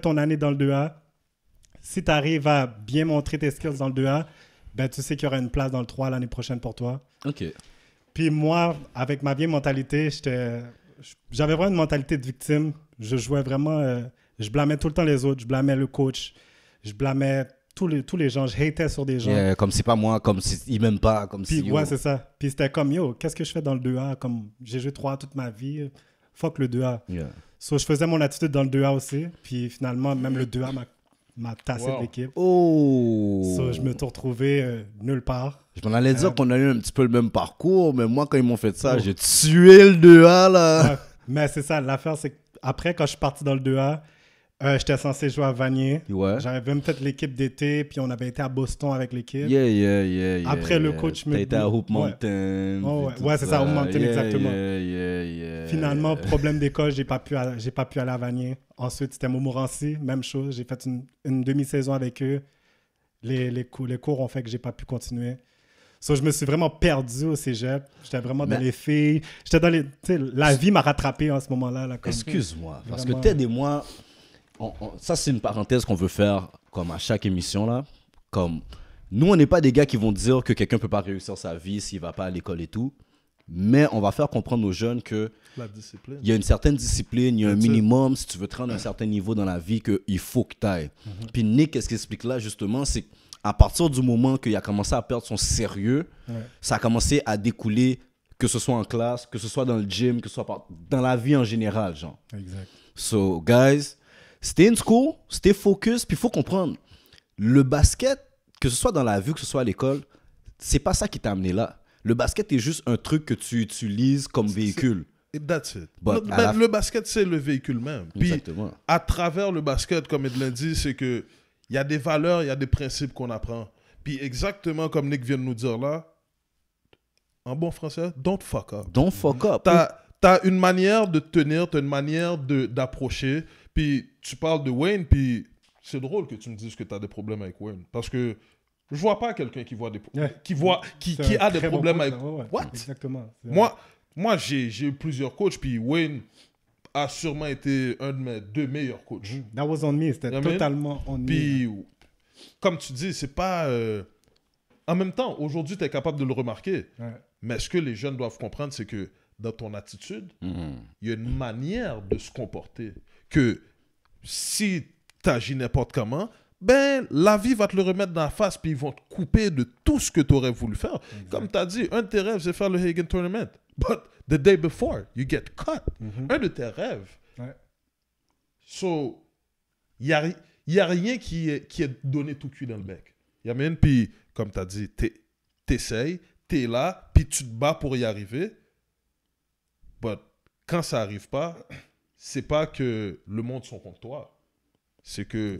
ton année dans le 2A. Si tu arrives à bien montrer tes skills dans le 2A, ben, tu sais qu'il y aura une place dans le 3 l'année prochaine pour toi. OK. Puis moi, avec ma vieille mentalité, j'avais vraiment une mentalité de victime. Je jouais vraiment... je blâmais tout le temps les autres. Je blâmais le coach. Je blâmais tous les gens. Je hatais sur des gens. Yeah, comme c'est pas moi, comme s'ils m'aiment pas, comme puis, si... Ouais, c'est ça. Puis c'était comme, yo, qu'est-ce que je fais dans le 2A? Comme, j'ai joué 3A toute ma vie. Fuck le 2A. Yeah. So, je faisais mon attitude dans le 2A aussi. Puis finalement, même le 2A m'a tassé de l'équipe. Oh! So, je me suis retrouvé nulle part. Je m'en allais dire qu'on a eu un petit peu le même parcours, mais moi, quand ils m'ont fait ça, j'ai tué le 2A, là. Ouais. Mais c'est ça, l'affaire, c'est qu'après, quand je suis parti dans le 2A, j'étais censé jouer à Vanier. Ouais. J'avais même fait l'équipe d'été, puis on avait été à Boston avec l'équipe. Yeah. Après, le coach me T'as été à Hope Ouais. Mountain. Oh, puis ouais, tout c'est ça, Hope Mountain, exactement. Yeah. Finalement, problème d'école, j'ai pas pu aller à Vanier. Ensuite, c'était Montmorency, même chose. J'ai fait une demi-saison avec eux. Les cours ont fait que j'ai pas pu continuer. So, je me suis vraiment perdu au cégep. J'étais vraiment dans les filles. J'étais dans les... Tu sais, la vie m'a rattrapé en ce moment-là. Là, comme... Excuse-moi, parce Vraiment. que Ted et moi, ça c'est une parenthèse qu'on veut faire comme à chaque émission là. Comme nous, on n'est pas des gars qui vont dire que quelqu'un peut pas réussir sa vie s'il va pas à l'école et tout. Mais on va faire comprendre aux jeunes que La discipline. il y a une certaine discipline, il y a un That's it. minimum si tu veux te rendre à un certain niveau dans la vie qu'il faut que tu ailles. Puis Nick, qu'est-ce qu'il explique là justement, c'est qu'à partir du moment qu'il a commencé à perdre son sérieux, ça a commencé à découler, que ce soit en classe, que ce soit dans le gym, que ce soit dans la vie en général, genre. Exact. So, guys, stay in school, stay focus, puis il faut comprendre, le basket, que ce soit dans la vie, que ce soit à l'école, c'est pas ça qui t'a amené là. Le basket est juste un truc que tu utilises comme véhicule. Et that's it. But Le basket, c'est le véhicule même. Puis, Exactement. à travers le basket, comme il l'a dit, c'est que il y a des valeurs, il y a des principes qu'on apprend. Puis exactement comme Nick vient de nous dire là, en bon français, don't fuck up. Don't fuck up. T'as une manière de tenir, t'as une manière d'approcher. Puis tu parles de Wayne, puis c'est drôle que tu me dises que t'as des problèmes avec Wayne. Parce que je vois pas quelqu'un qui voit des qui a des problèmes avec... What? Exactement. Moi j'ai eu plusieurs coachs, puis Wayne a sûrement été un de mes 2 meilleurs coachs. That was on me. C'était totalement on me. Puis, comme tu dis, c'est pas... En même temps, aujourd'hui, tu es capable de le remarquer. Ouais. Mais ce que les jeunes doivent comprendre, c'est que dans ton attitude, il y a une manière de se comporter que si tu agis n'importe comment, ben, la vie va te le remettre dans la face, puis ils vont te couper de tout ce que tu aurais voulu faire. Exact. Comme tu as dit, un de tes rêves, c'est faire le Hagen Tournament. But the day before, you get cut. Un de tes rêves. Ouais. So, il n'y a rien qui est donné tout cuit dans le bec. Y a même, puis, comme tu as dit, t'essayes, t'es là, puis tu te bats pour y arriver. But quand ça n'arrive pas, c'est pas que le monde sont contre toi. C'est que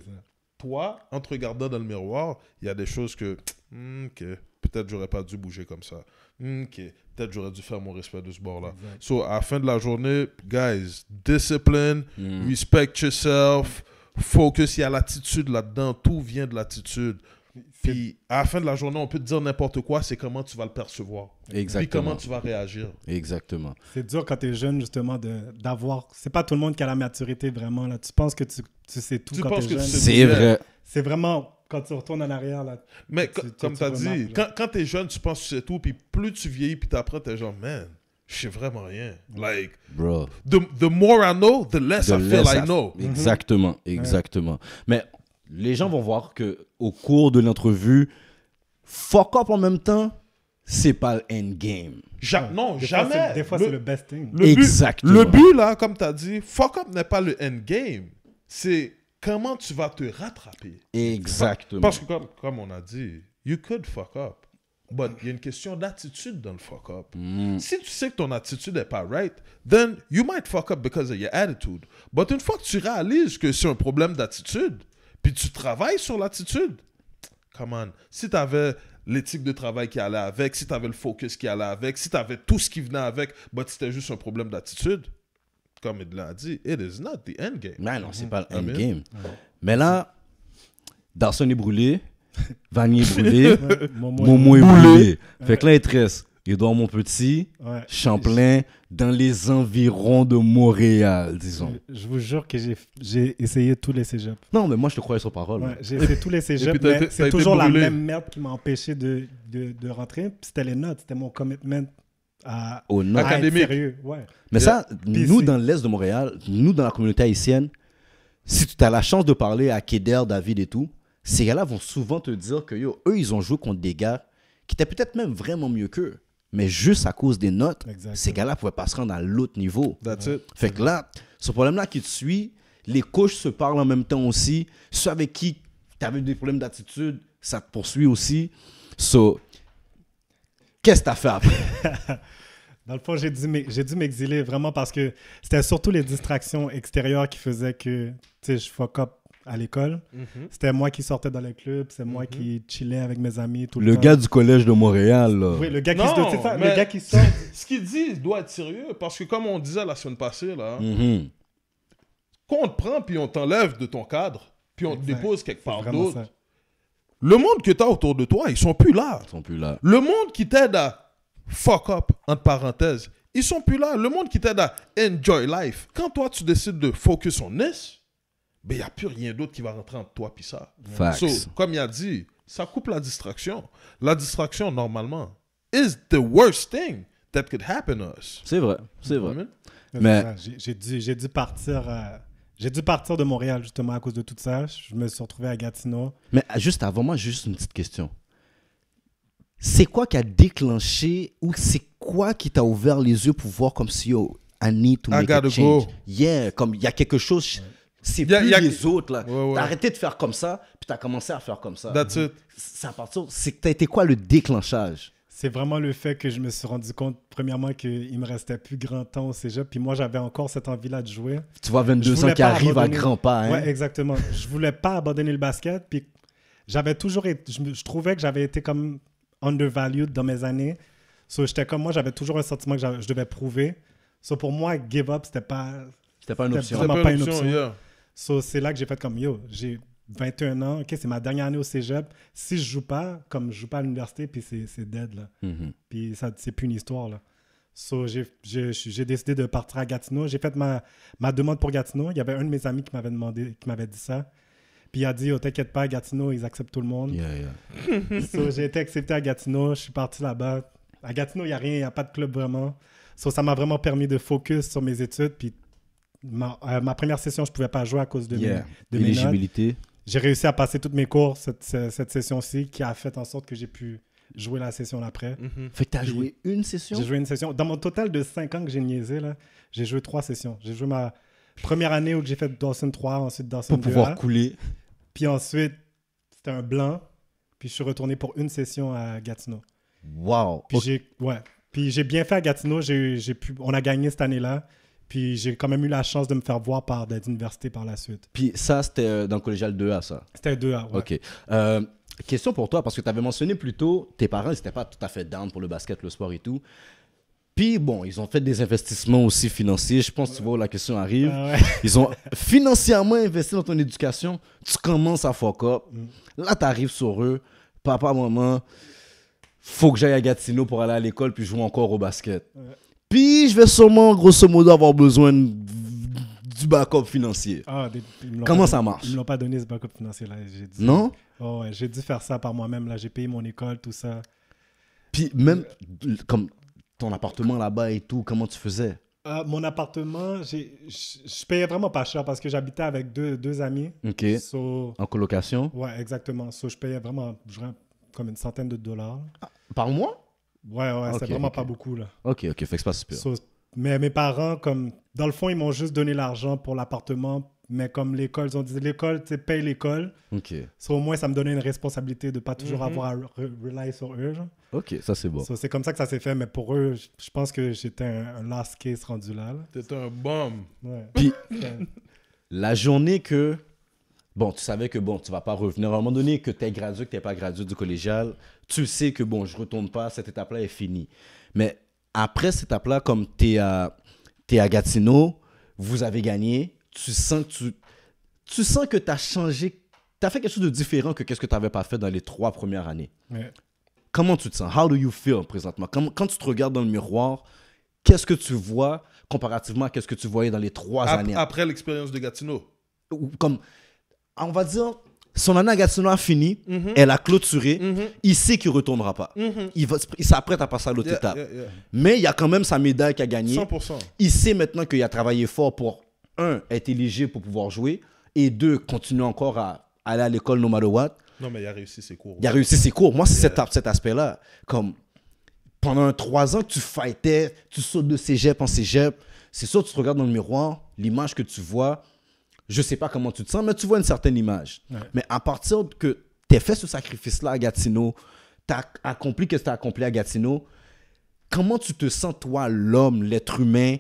toi, en te regardant dans le miroir, il y a des choses que, ok, peut-être j'aurais pas dû bouger comme ça. Ok, peut-être j'aurais dû faire mon respect de ce bord-là. So, à la fin de la journée, guys, discipline, respect yourself, focus, il y a l'attitude là-dedans, tout vient de l'attitude. Puis, à la fin de la journée, on peut te dire n'importe quoi, c'est comment tu vas le percevoir. Exactement. Puis comment tu vas réagir. Exactement. C'est dur quand tu es jeune, justement, d'avoir... C'est pas tout le monde qui a la maturité, vraiment. Là. Tu penses que tu sais tout quand tu es jeune. C'est vrai. C'est vraiment... Quand tu retournes en arrière, là... Mais comme tu as dit, quand tu es jeune, tu penses que tu sais tout, puis plus tu vieillis, puis tu apprends, tu es genre, man, je sais vraiment rien. Like, bro. The more I know, the less I feel I know. Exactement, exactement. Mais les gens vont voir qu'au cours de l'entrevue, fuck up en même temps, c'est pas le endgame. Non, jamais. Des fois, c'est le best thing. Exactement. Le but, là, comme tu as dit, fuck up n'est pas le endgame. C'est comment tu vas te rattraper. Exactement. Parce que comme on a dit, you could fuck up. But il y a une question d'attitude dans le fuck up. Si tu sais que ton attitude n'est pas right, then you might fuck up because of your attitude. But une fois que tu réalises que c'est un problème d'attitude, puis tu travailles sur l'attitude, come on. Si tu avais l'éthique de travail qui allait avec, si tu avais le focus qui allait avec, si tu avais tout ce qui venait avec, but c'était juste un problème d'attitude, comme il l'a dit, it is not the end game. Mais non, c'est pas le endgame. Mais là, Darson est brûlé, Vanier est brûlé, Momo est brûlé. Fait que là, il te reste Édouard Montpetit, Champlain, dans les environs de Montréal, disons. Je vous jure que j'ai essayé tous les cégeps. Non, mais moi, je te croyais sur parole. Ouais, j'ai essayé tous les cégeps, mais c'est toujours la même merde qui m'a empêché de rentrer. C'était les notes, c'était mon commitment à être sérieux. Ouais. Mais ça, nous, dans l'Est de Montréal, nous, dans la communauté haïtienne, si tu as la chance de parler à Keder, David et tout, ces gars-là vont souvent te dire que eux, ils ont joué contre des gars qui étaient peut-être même vraiment mieux qu'eux. Mais juste à cause des notes, ces gars-là pouvaient pas se rendre à l'autre niveau. That's it. Fait que là, ce problème-là qui te suit, les coachs se parlent en même temps aussi. Ceux avec qui t'avais des problèmes d'attitude, ça te poursuit aussi. So, qu'est-ce que t'as fait après? Dans le fond, j'ai dû m'exiler vraiment parce que c'était surtout les distractions extérieures qui faisaient que je fuck up à l'école. C'était moi qui sortais dans les clubs, c'est moi qui chillais avec mes amis tout le temps. Le gars du collège de Montréal, là. Oui, le gars qui Non, c'est ça, mais le gars qui sort. Ce qu'il dit doit être sérieux parce que, comme on disait la semaine passée, là, Mhm. quand on te prend puis on t'enlève de ton cadre, puis on te Exact. dépose quelque C'est part vraiment d'autre, ça. le monde que tu as autour de toi, ils sont plus là. Ils sont plus là. Le monde qui t'aide à fuck up, entre parenthèses, ils sont plus là. Le monde qui t'aide à enjoy life. Quand toi, tu décides de focus on this, ben, il n'y a plus rien d'autre qui va rentrer entre toi et ça. Facts. So, comme il a dit, ça coupe la distraction. La distraction, normalement, is the worst thing that could happen to us. C'est vrai, c'est vrai. Amen. Mais- J'ai dû partir. J'ai dû partir de Montréal justement à cause de tout ça. Je me suis retrouvé à Gatineau. Mais juste avant, moi, juste une petite question. C'est quoi qui a déclenché ou c'est quoi qui t'a ouvert les yeux pour voir comme si, yo, I need to I make a gotta change? go. Yeah, comme il y a quelque chose, c'est Y a- plus y a- les autres, là. Ouais, ouais. T'as arrêté de faire comme ça, puis t'as commencé à faire comme ça. That's it. C'est à partir, t'as été quoi le déclenchage? C'est vraiment le fait que je me suis rendu compte, premièrement, qu'il me restait plus grand temps au cégep. Puis moi, j'avais encore cette envie-là de jouer. Tu vois 22 Je ans voulais qui pas arrivent à abandonner. grands pas, hein? Ouais, exactement. Je voulais pas abandonner le basket. Puis j'avais toujours été, je trouvais que j'avais été comme undervalued dans mes années. So, j'étais comme moi, j'avais toujours un sentiment que je devais prouver. So, pour moi, give up, c'était pas C'était pas une C'était option. vraiment C'est pas une option. yeah. So, c'est là que j'ai fait comme yo, j'ai 21 ans, ok, c'est ma dernière année au cégep. Si je joue pas, comme je joue pas à l'université, puis c'est dead là. Mhm. Puis ça, c'est plus une histoire là. So, j'ai décidé de partir à Gatineau. J'ai fait ma demande pour Gatineau. Il y avait un de mes amis qui m'avait dit ça. Puis il a dit, oh, t'inquiète pas, Gatineau, ils acceptent tout le monde. Yeah, yeah. So, j'ai été accepté à Gatineau. Je suis parti là-bas. À Gatineau, il n'y a rien, il n'y a pas de club vraiment. So, ça m'a vraiment permis de focus sur mes études. Puis ma première session, je ne pouvais pas jouer à cause de Yeah. mes notes. Éligibilité. J'ai réussi à passer toutes mes cours cette session-ci qui a fait en sorte que j'ai pu jouer la session d'après. Fait que t'as Puis- joué une session? J'ai joué une session. Dans mon total de 5 ans que j'ai niaisé, là, j'ai joué 3 sessions. J'ai joué ma première année où j'ai fait Dawson 3, ensuite Dawson Pour pouvoir 2A. couler. Puis ensuite, c'était un blanc. Puis je suis retourné pour une session à Gatineau. Wow. Puis Ok. Puis j'ai bien fait à Gatineau. On a gagné cette année-là. Puis j'ai quand même eu la chance de me faire voir par des universités par la suite. Puis ça, c'était dans le collégial 2A, ça. C'était 2A, ouais. OK. Question pour toi, parce que tu avais mentionné plus tôt, tes parents, ils n'étaient pas tout à fait down pour le basket, le sport et tout. Puis bon, ils ont fait des investissements aussi financiers. Je pense que tu vois où la question arrive. Ah ouais. Ils ont financièrement investi dans ton éducation. Tu commences à fuck up. Là, tu arrives sur eux. Papa, maman, faut que j'aille à Gatineau pour aller à l'école puis jouer encore au basket. Puis je vais sûrement, grosso modo, avoir besoin du backup financier. Ah, ils me l'ont Comment pas ça donné- marche? Ils me l'ont pas donné ce backup financier là. J'ai dit, Non? Oh, ouais, j'ai dû faire ça par moi-même. Là, j'ai payé mon école, tout ça. Puis même comme ton appartement là-bas et tout, comment tu faisais? Mon appartement, je payais vraiment pas cher parce que j'habitais avec deux amis. OK. So, En colocation? ouais, exactement. So, je payais vraiment comme une centaine de dollars. Par mois? Ouais, c'était Ok, vraiment ok. pas beaucoup là. OK, fait que c'est pas super. So, mais mes parents, comme dans le fond, ils m'ont juste donné l'argent pour l'appartement. Mais comme l'école, ils ont dit l'école, tu sais, paye l'école. OK. So, au moins, ça me donnait une responsabilité de pas toujours avoir à rely sur eux. Genre. OK, ça c'est bon. So, c'est comme ça que ça s'est fait. Mais pour eux, je pense que j'étais un last case rendu là. T'es un bum. Ouais. Puis Ouais. la journée que, bon, tu savais que, bon, tu vas pas revenir. À un moment donné, que tu es gradué, que tu n'es pas gradué du collégial, tu sais que, bon, je retourne pas, cette étape-là est finie. Mais après cette étape-là, comme tu es à Gatineau, vous avez gagné, tu sens que tu as changé, tu as fait quelque chose de différent que qu'est-ce que tu n'avais pas fait dans les 3 premières années. Ouais. Comment tu te sens? How do you feel présentement? Quand tu te regardes dans le miroir, qu'est-ce que tu vois comparativement à qu'est-ce que tu voyais dans les 3 années? Après l'expérience de Gatineau. Ou comme, on va dire, son année à Gatineau a fini, elle a clôturé, il sait qu'il ne retournera pas. Il s'apprête à passer à l'autre Yeah, étape. yeah, yeah. Mais il y a quand même sa médaille qu'il a gagnée. 100%. Il sait maintenant qu'il a travaillé fort pour, 1, être éligible pour pouvoir jouer, et 2, continuer encore à aller à l'école no matter what. Non, mais il a réussi ses cours. Il a réussi ses cours. Moi, c'est cet aspect-là. Comme, pendant 3 ans que tu fightais, tu sautes de cégep en cégep, c'est sûr, tu te regardes dans le miroir, l'image que tu vois, je sais pas comment tu te sens, mais tu vois une certaine image. Ouais. Mais à partir que tu as fait ce sacrifice-là à Gatineau, tu as accompli ce que tu as accompli à Gatineau, comment tu te sens, toi, l'homme, l'être humain,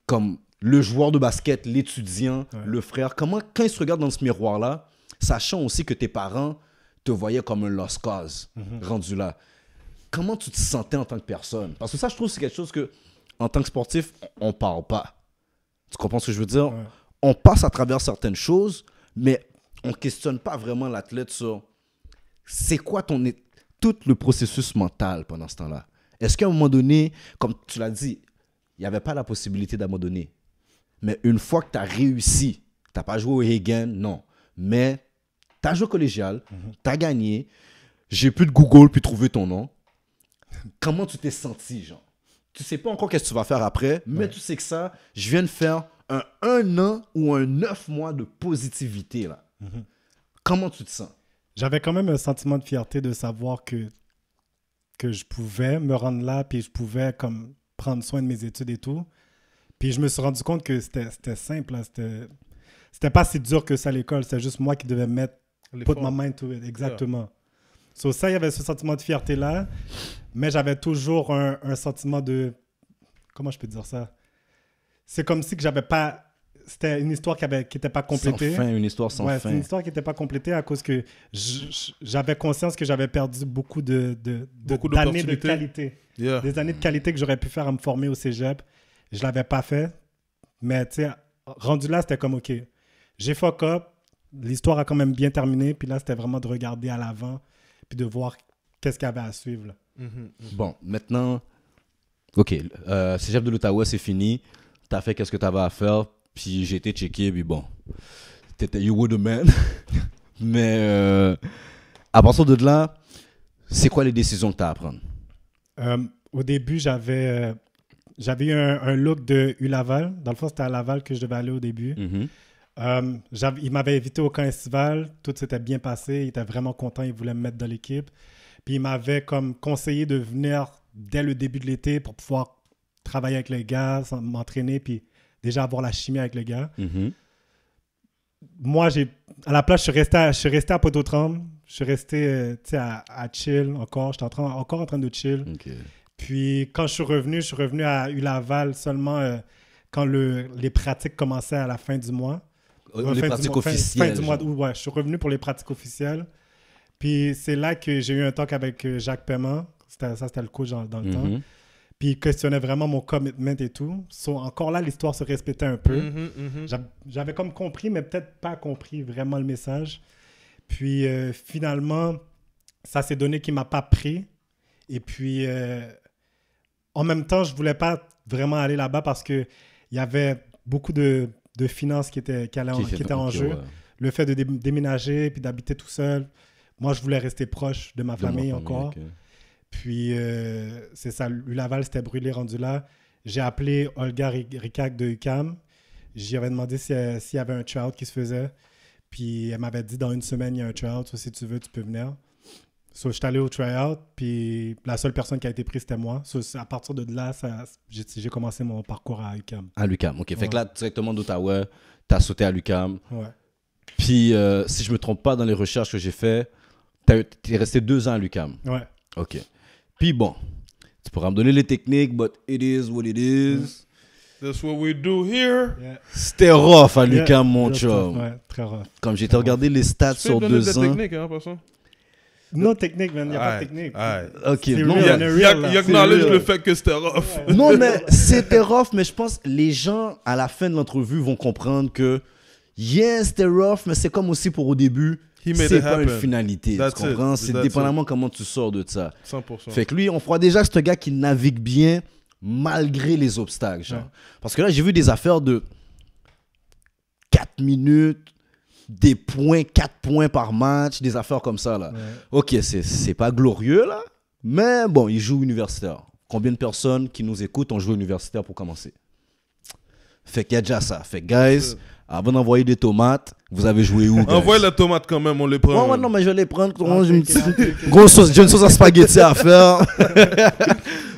comme le joueur de basket, l'étudiant, le frère, comment, quand il se regarde dans ce miroir-là, sachant aussi que tes parents te voyaient comme un lost cause, rendu là, comment tu te sentais en tant que personne? Parce que ça, je trouve que c'est quelque chose que, en tant que sportif, on parle pas. Tu comprends ce que je veux dire? Ouais. On passe à travers certaines choses, mais on questionne pas vraiment l'athlète sur c'est quoi tout le processus mental pendant ce temps-là. Est-ce qu'à un moment donné, comme tu l'as dit, il n'y avait pas la possibilité d'abandonner. Mais une fois que tu as réussi, tu n'as pas joué au Hagen, non. Mais tu as joué au collégial, tu as gagné, j'ai pu de Google puis trouver ton nom. Comment tu t'es senti, genre? Tu sais pas encore qu'est-ce que tu vas faire après, mais tu sais que ça, je viens de faire un an ou un 9 mois de positivité, là. Comment tu te sens? J'avais quand même un sentiment de fierté de savoir que je pouvais me rendre là, puis je pouvais comme prendre soin de mes études et tout. Puis je me suis rendu compte que c'était simple. Là. C'était pas si dur que ça à l'école. C'était juste moi qui devais put my mind to it. Exactement. Yeah. So ça, il y avait ce sentiment de fierté-là. Mais j'avais toujours un sentiment de... Comment je peux dire ça? C'est comme si que j'avais pas... C'était une histoire qui n'était pas complétée. Sans fin, une histoire sans fin. C'est une histoire qui n'était pas complétée à cause que j'avais conscience que j'avais perdu beaucoup d'années de qualité. Yeah. Des années de qualité que j'aurais pu faire à me former au cégep. Je ne l'avais pas fait. Mais tu sais, rendu là, c'était comme OK. J'ai fuck up. L'histoire a quand même bien terminé. Puis là, c'était vraiment de regarder à l'avant puis de voir qu'est-ce qu'il y avait à suivre. Là. Bon, maintenant, OK. Cégep de l'Outaouais, c'est fini. Tu as fait qu'est-ce que tu avais à faire. Puis j'ai été checké, puis bon, you were the man. Mais à partir de là, c'est quoi les décisions que tu as à prendre? Au début, j'avais eu un look de U-Laval. Dans le fond, c'était à Laval que je devais aller au début. Il m'avait invité au camp estival. Tout s'était bien passé. Il était vraiment content. Il voulait me mettre dans l'équipe. Puis il m'avait comme conseillé de venir dès le début de l'été pour pouvoir travailler avec les gars, m'entraîner, puis déjà avoir la chimie avec les gars. Moi, à la place, je suis resté à Pointe-aux-Trembles. Je suis resté à chill encore. J'étais encore en train de chill. Okay. Puis quand je suis revenu à U-Laval seulement quand les pratiques commençaient à la fin du mois. Les pratiques officielles. Fin du mois d'août, ouais. Je suis revenu pour les pratiques officielles. Puis c'est là que j'ai eu un talk avec Jacques Paiement. C'était le coach dans le temps. Puis il questionnait vraiment mon commitment et tout. Encore là, l'histoire se respectait un peu. J'avais comme compris, mais peut-être pas compris vraiment le message. Puis finalement, ça s'est donné qu'il ne m'a pas pris. Et puis, en même temps, je ne voulais pas vraiment aller là-bas parce qu'il y avait beaucoup de finances qui étaient en jeu. Ouais. Le fait de déménager puis d'habiter tout seul. Moi, je voulais rester proche de ma famille encore. Okay. Puis, c'est ça, Laval s'était brûlé rendu là. J'ai appelé Olga Ricac de UQAM. J'y avais demandé s'il y avait un tryout qui se faisait. Puis, elle m'avait dit, dans une semaine, il y a un tryout. So, si tu veux, tu peux venir. So, je suis allé au tryout. Puis, la seule personne qui a été prise, c'était moi. So, à partir de là, j'ai commencé mon parcours à UQAM. À l'UQAM, OK. Ouais. Fait que là, directement d'Ottawa, tu as sauté à l'UQAM. Ouais. Puis, si je ne me trompe pas dans les recherches que j'ai faites, tu es resté 2 ans à l'UQAM. Ouais. OK. Puis bon, tu pourras me donner les techniques, but it is what it is. That's what we do here. Yeah. C'était rough à l'UQAM, mon chum. Ouais, très rough. Comme j'ai regardé les stats sur 2 ans. Technique, hein, passant. Non, technique, man. Il n'y a pas de technique. OK. Il acknowledge le fait que c'était rough. Ouais. Non, mais c'était rough, mais je pense que les gens, à la fin de l'entrevue, vont comprendre que, yes, c'était rough, mais c'est comme aussi pour au début. C'est pas une finalité, tu comprends? C'est dépendamment comment tu sors de ça. 100%. Fait que lui, on croit déjà que c'est un gars qui navigue bien malgré les obstacles. Genre. Ouais. Parce que là, j'ai vu des affaires de 4 minutes, des points, 4 points par match, des affaires comme ça. Là. Ouais. OK, c'est pas glorieux, là, mais bon, il joue universitaire. Combien de personnes qui nous écoutent ont joué universitaire pour commencer? Fait qu'il y a déjà ça. Fait que, guys... Avant d'envoyer des tomates, vous avez joué où? Envoyez la tomate quand même, on les prend. Ouais, non, mais je vais les prendre. J'ai une sauce à spaghetti à faire.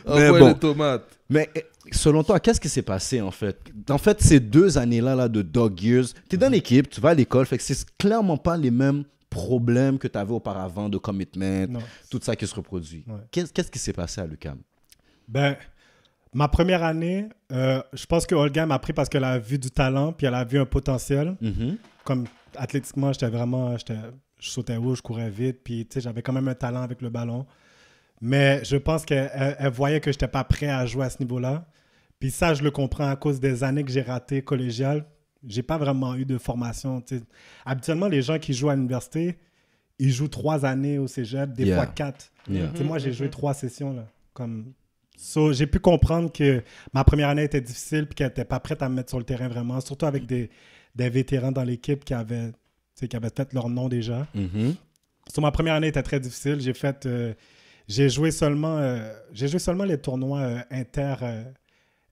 Envoie les tomates. Mais selon toi, qu'est-ce qui s'est passé en fait? En fait, ces 2 années-là là, de dog years, tu es dans l'équipe, tu vas à l'école, fait que c'est clairement pas les mêmes problèmes que tu avais auparavant de commitment, Non. tout ça qui se reproduit. Ouais. Qu'est-ce qui s'est passé à l'UQAM? Ben, ma première année, je pense que Olga m'a pris parce qu'elle a vu du talent, puis elle a vu un potentiel. Comme athlétiquement, je sautais haut, je courais vite, puis j'avais quand même un talent avec le ballon. Mais je pense qu'elle voyait que je n'étais pas prêt à jouer à ce niveau-là. Puis ça, je le comprends à cause des années que j'ai ratées collégiales. J'ai pas vraiment eu de formation. T'sais. Habituellement, les gens qui jouent à l'université, ils jouent 3 années au cégep, des fois 4. Moi, j'ai joué 3 sessions. Là, So, j'ai pu comprendre que ma première année était difficile et qu'elle n'était pas prête à me mettre sur le terrain vraiment, surtout avec des vétérans dans l'équipe qui avaient fait leur nom déjà. So, ma première année était très difficile. J'ai joué seulement les tournois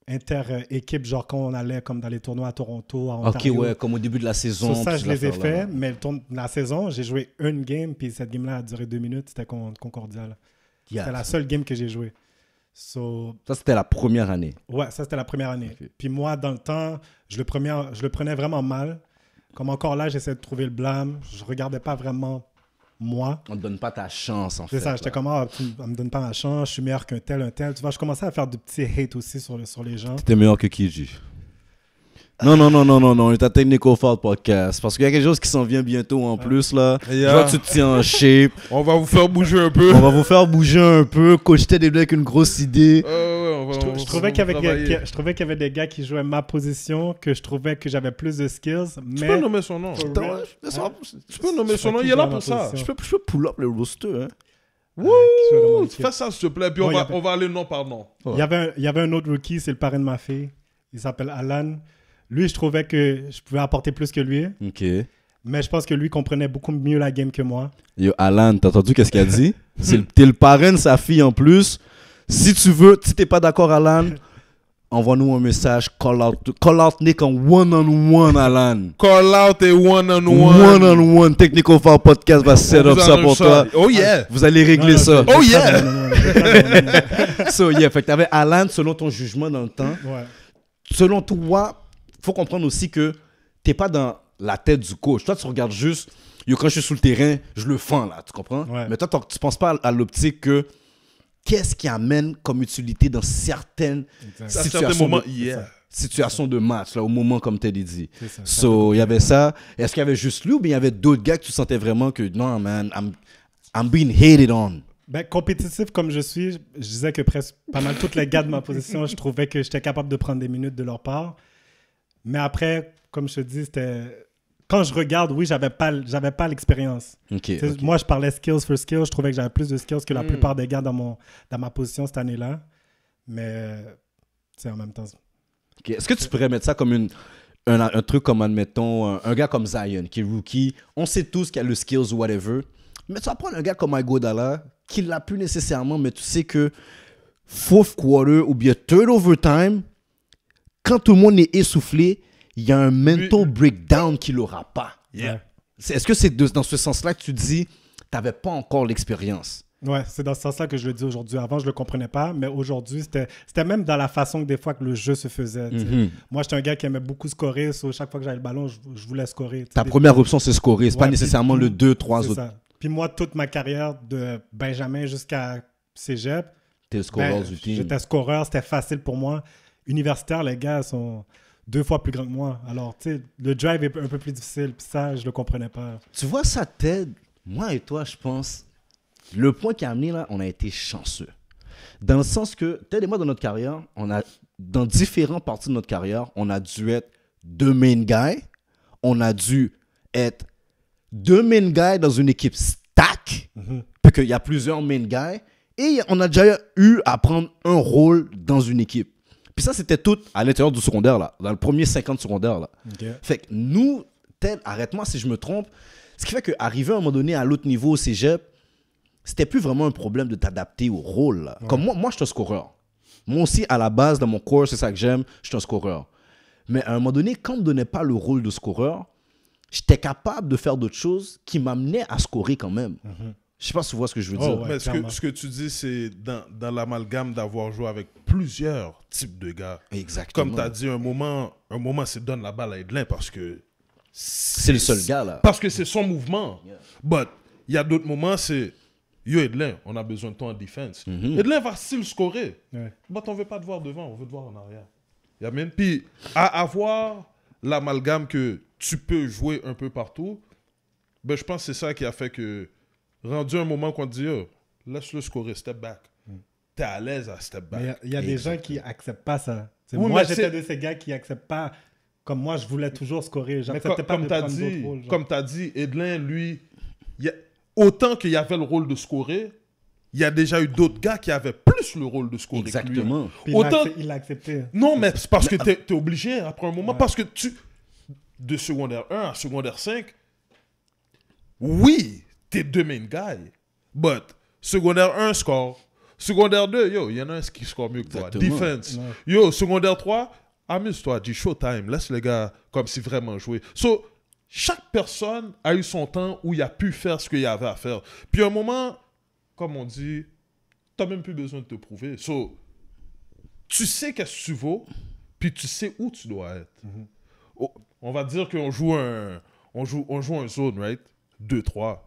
inter-équipe, genre quand on allait comme dans les tournois à Toronto, à Ontario. Ok, ouais, comme au début de la saison. Ça, je les ai fait, mais la saison, j'ai joué une game, puis cette game-là a duré 2 minutes, c'était Concordia. C'était la seule game que j'ai jouée. So, ça, c'était la première année. Ouais, ça, c'était la première année. Okay. Puis moi, dans le temps, je le prenais vraiment mal. Comme encore là, j'essayais de trouver le blâme. Je regardais pas vraiment moi. On ne te donne pas ta chance, en fait. C'est ça, j'étais comme, on me donne pas ma chance, je suis meilleur qu'un tel. Tu vois, je commençais à faire de petits hates aussi sur les gens. T'étais meilleur que Kiji. Non, on est à Technical Foul Podcast. Parce qu'il y a quelque chose qui s'en vient bientôt en plus, là. Je vois que tu te tiens en shape. On va vous faire bouger un peu. On va vous faire bouger un peu. Coach Ted est venu avec une grosse idée. Je trouvais qu'il y avait des gars qui jouaient ma position, que je trouvais que j'avais plus de skills. Mais... Tu peux nommer son nom. Tu peux nommer son nom, il est là pour ça. Je peux pull up le roster, hein. Wouh! Fais ça, s'il te plaît, puis on va aller nom par nom. Il y avait un autre rookie, c'est le parrain de ma fille. Il s'appelle Alan. Lui, je trouvais que je pouvais apporter plus que lui. Ok. Mais je pense que lui comprenait beaucoup mieux la game que moi. Yo, Alan, t'as entendu qu'est-ce qu'il a dit? T'es le parrain de sa fille en plus. Si tu veux, si t'es pas d'accord, Alan, envoie-nous un message. Call out Nick en one-on-one, Alan. Call out et one-on-one. One-on-one. Technical Foul Podcast va set up ça pour toi. Oh yeah. Vous allez régler ça. Oh yeah. So yeah, fait que t'avais Alan selon ton jugement dans le temps. Ouais. Selon toi, faut comprendre aussi que t'es pas dans la tête du coach. Toi, tu regardes juste, yo, quand je suis sous le terrain, je le fends là, tu comprends? Ouais. Mais toi, tu penses pas à l'optique que qu'est-ce qui amène comme utilité dans certaines situations de match, là, au moment comme Teddy dit. So, il y avait ça. Est-ce qu'il y avait juste lui ou bien il y avait d'autres gars que tu sentais vraiment que non, man, I'm being hated on? Ben, compétitif comme je suis, je disais que presque pas mal tous les gars de ma position, je trouvais que j'étais capable de prendre des minutes de leur part. Mais après, comme je te dis, c'était... Quand je regarde, oui, j'avais pas l'expérience. Okay. Moi, je parlais skills for skills. Je trouvais que j'avais plus de skills que la plupart des gars dans ma position cette année-là. Mais, en même temps... Okay. Est-ce que tu pourrais mettre ça comme un truc comme, admettons, un gars comme Zion, qui est rookie, on sait tous qu'il a le skills ou whatever, mais tu vas prendre un gars comme Iguodala, qui l'a plus nécessairement, mais tu sais que fourth quarter ou bien third overtime, quand tout le monde est essoufflé, il y a un mental breakdown qu'il n'aura pas. Yeah. Est-ce que c'est dans ce sens-là que tu dis, tu n'avais pas encore l'expérience? Ouais, c'est dans ce sens-là que je le dis aujourd'hui. Avant, je le comprenais pas, mais aujourd'hui, c'était même dans la façon que des fois que le jeu se faisait. Moi, j'étais un gars qui aimait beaucoup scorer. Chaque fois que j'avais le ballon, je voulais scorer. Ta première option, c'est scorer. C'est pas nécessairement le 2, 3 autres. Ça. Puis moi, toute ma carrière de Benjamin jusqu'à Cégep, t'es le scoreur du team. J'étais scoreur, c'était facile pour moi. Universitaire, les gars sont 2 fois plus grands que moi. Alors, tu sais, le drive est un peu plus difficile. Puis ça, je le comprenais pas. Tu vois, ça t'aide. Moi et toi, je pense, le point qui a amené là, on a été chanceux. Dans le sens que, Ted et moi, dans notre carrière, dans différentes parties de notre carrière, on a dû être 2 main guys. On a dû être 2 main guys dans une équipe stack. Puis qu'il y a plusieurs main guys. Et on a déjà eu à prendre un rôle dans une équipe. Puis ça, c'était tout à l'intérieur du secondaire, là. Dans le premier 50 secondaire, là. Okay. Fait que nous, Ted, arrête-moi si je me trompe. Ce qui fait qu'arriver à un moment donné à l'autre niveau au cégep, c'était plus vraiment un problème de t'adapter au rôle, là. Ouais. Comme moi, je suis un scoreur. Moi aussi, à la base, dans mon cours, c'est ça que j'aime, je suis un scoreur. Mais à un moment donné, quand on ne me donnait pas le rôle de scoreur, j'étais capable de faire d'autres choses qui m'amenaient à scorer quand même. Je sais pas si tu vois ce que je veux Oh, dire. ouais. Mais clairement. ce que tu dis, c'est dans l'amalgame d'avoir joué avec plusieurs types de gars. Exactement. Comme tu as dit, un moment c'est donne la balle à Edlin parce que C'est le seul gars, là. Parce que c'est son mouvement. Yeah. But il y a d'autres moments, c'est yo Edlin, on a besoin de toi en défense. Mhm. Edlin va still scorer. Ouais. But on veut pas te voir devant, on veut te voir en arrière. You know what I mean? Puis à avoir l'amalgame que tu peux jouer un peu partout, ben, je pense que c'est ça qui a fait que, rendu un moment qu'on te dit, oh, laisse-le scorer, step back. T'es à l'aise à step back. Mais il y a des gens qui acceptent pas ça. C'est Oui, moi, mais j'étais c'est- de ces gars qui acceptent pas. Comme moi, je voulais toujours scorer. Mais J'acceptais pas de prendre d'autres rôles. genre. comme tu as dit, Edlin, lui, autant qu'il y avait le rôle de scorer, il y a déjà eu d'autres gars qui avaient plus le rôle de scorer que lui. Exactement. Puis autant- il l'a accepté. Non, mais c'est parce que tu es obligé après un moment. Ouais. Parce que de secondaire 1 à secondaire 5, oui, t'es deux main guys. But secondaire 1 score. Secondaire 2, yo, il y en a un qui score mieux que toi. Exactement. Defense. Ouais. Yo, secondaire 3, amuse-toi, dis showtime. Laisse les gars comme si vraiment jouer. So, chaque personne a eu son temps où il a pu faire ce qu'il y avait à faire. Puis à un moment, comme on dit, t'as même plus besoin de te prouver. So, tu sais qu'est-ce que tu vaux, puis tu sais où tu dois être. Oh, on va dire qu'on joue on joue un zone, right? 2-3.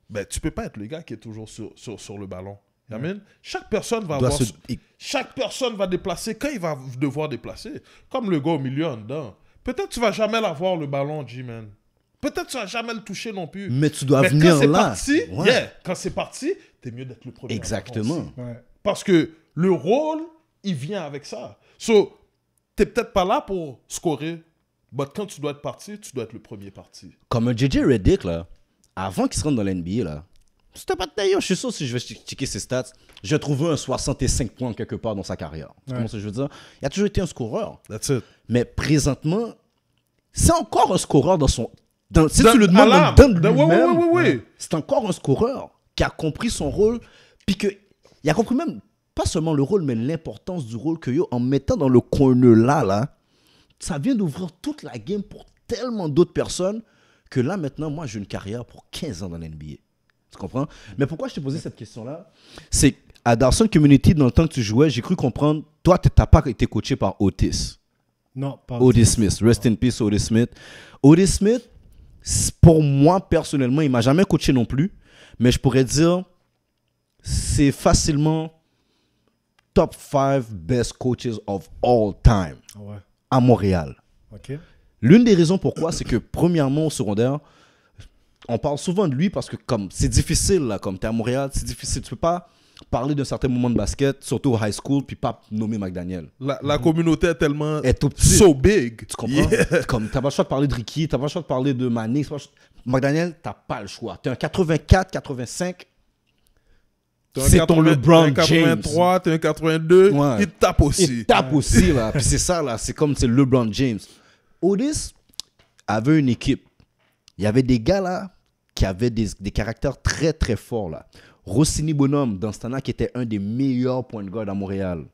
Ben, tu peux pas être le gars qui est toujours sur le ballon. Amen? Chaque personne va Doit avoir... se- Chaque personne va déplacer quand il va devoir déplacer. Comme le gars au milieu en dedans. Peut-être tu vas jamais l'avoir le ballon, G-Man. Peut-être tu vas jamais le toucher non plus. Mais tu dois Mais venir quand c'est là. parti, Ouais. yeah, quand c'est parti, t'es mieux d'être le premier. à Exactement. l'avoir aussi. Ouais. Parce que le rôle, il vient avec ça. So, t'es peut-être pas là pour scorer, mais quand tu dois être parti, tu dois être le premier parti. Comme un JJ Redick, là, avant qu'il se rende dans l'NBA, là, c'était pas de tailleur. Je suis sûr, si je vais checker ses stats, j'ai trouvé un 65 points quelque part dans sa carrière. Tu Ouais. comprends ce que je veux dire? Il a toujours été un scoreur. That's it. Mais présentement, c'est encore un scoreur dans son... si Dans- tu le à demandes l'âme. dans le Dans- ouais, lui-même, ouais, ouais. c'est encore un scoreur qui a compris son rôle, puis il a compris même, pas seulement le rôle, mais l'importance du rôle que yo, en mettant dans le corner là, ça vient d'ouvrir toute la game pour tellement d'autres personnes que là, maintenant, moi, j'ai une carrière pour 15 ans dans l'NBA. Tu comprends? Mais pourquoi je t'ai posé cette question-là? C'est à Dawson Community, dans le temps que tu jouais, j'ai cru comprendre, toi, tu n'as pas été coaché par Otis. Non, pas Otis Smith. Rest in peace, Otis Smith. Otis Smith, pour moi, personnellement, il m'a jamais coaché non plus. Mais je pourrais dire, c'est facilement top 5 best coaches of all time Ouais. à Montréal. OK. L'une des raisons pourquoi, c'est que premièrement, au secondaire, on parle souvent de lui parce que comme c'est difficile, là, comme tu es à Montréal, c'est difficile. Tu peux pas parler d'un certain moment de basket, surtout au high school, puis pas nommer McDaniel. La communauté est tellement Elle est tout petit. so big. Tu comprends? Comme t'as pas le choix de parler de Ricky, t'as pas le choix de parler de Mané. McDaniel, t'as pas le choix. T'es un 84, 85. T'es un C'est ton 80, LeBron t'es un James. 83, t'es un 82, Ouais. il te tape aussi. Il tape aussi, là. Puis c'est ça, là. C'est comme c'est LeBron James. Otis avait une équipe. Il y avait des gars, là, qui avaient des caractères très, très forts, là. Rossini Bonhomme, dans ce temps-là, qui était un des meilleurs points de garde à Montréal.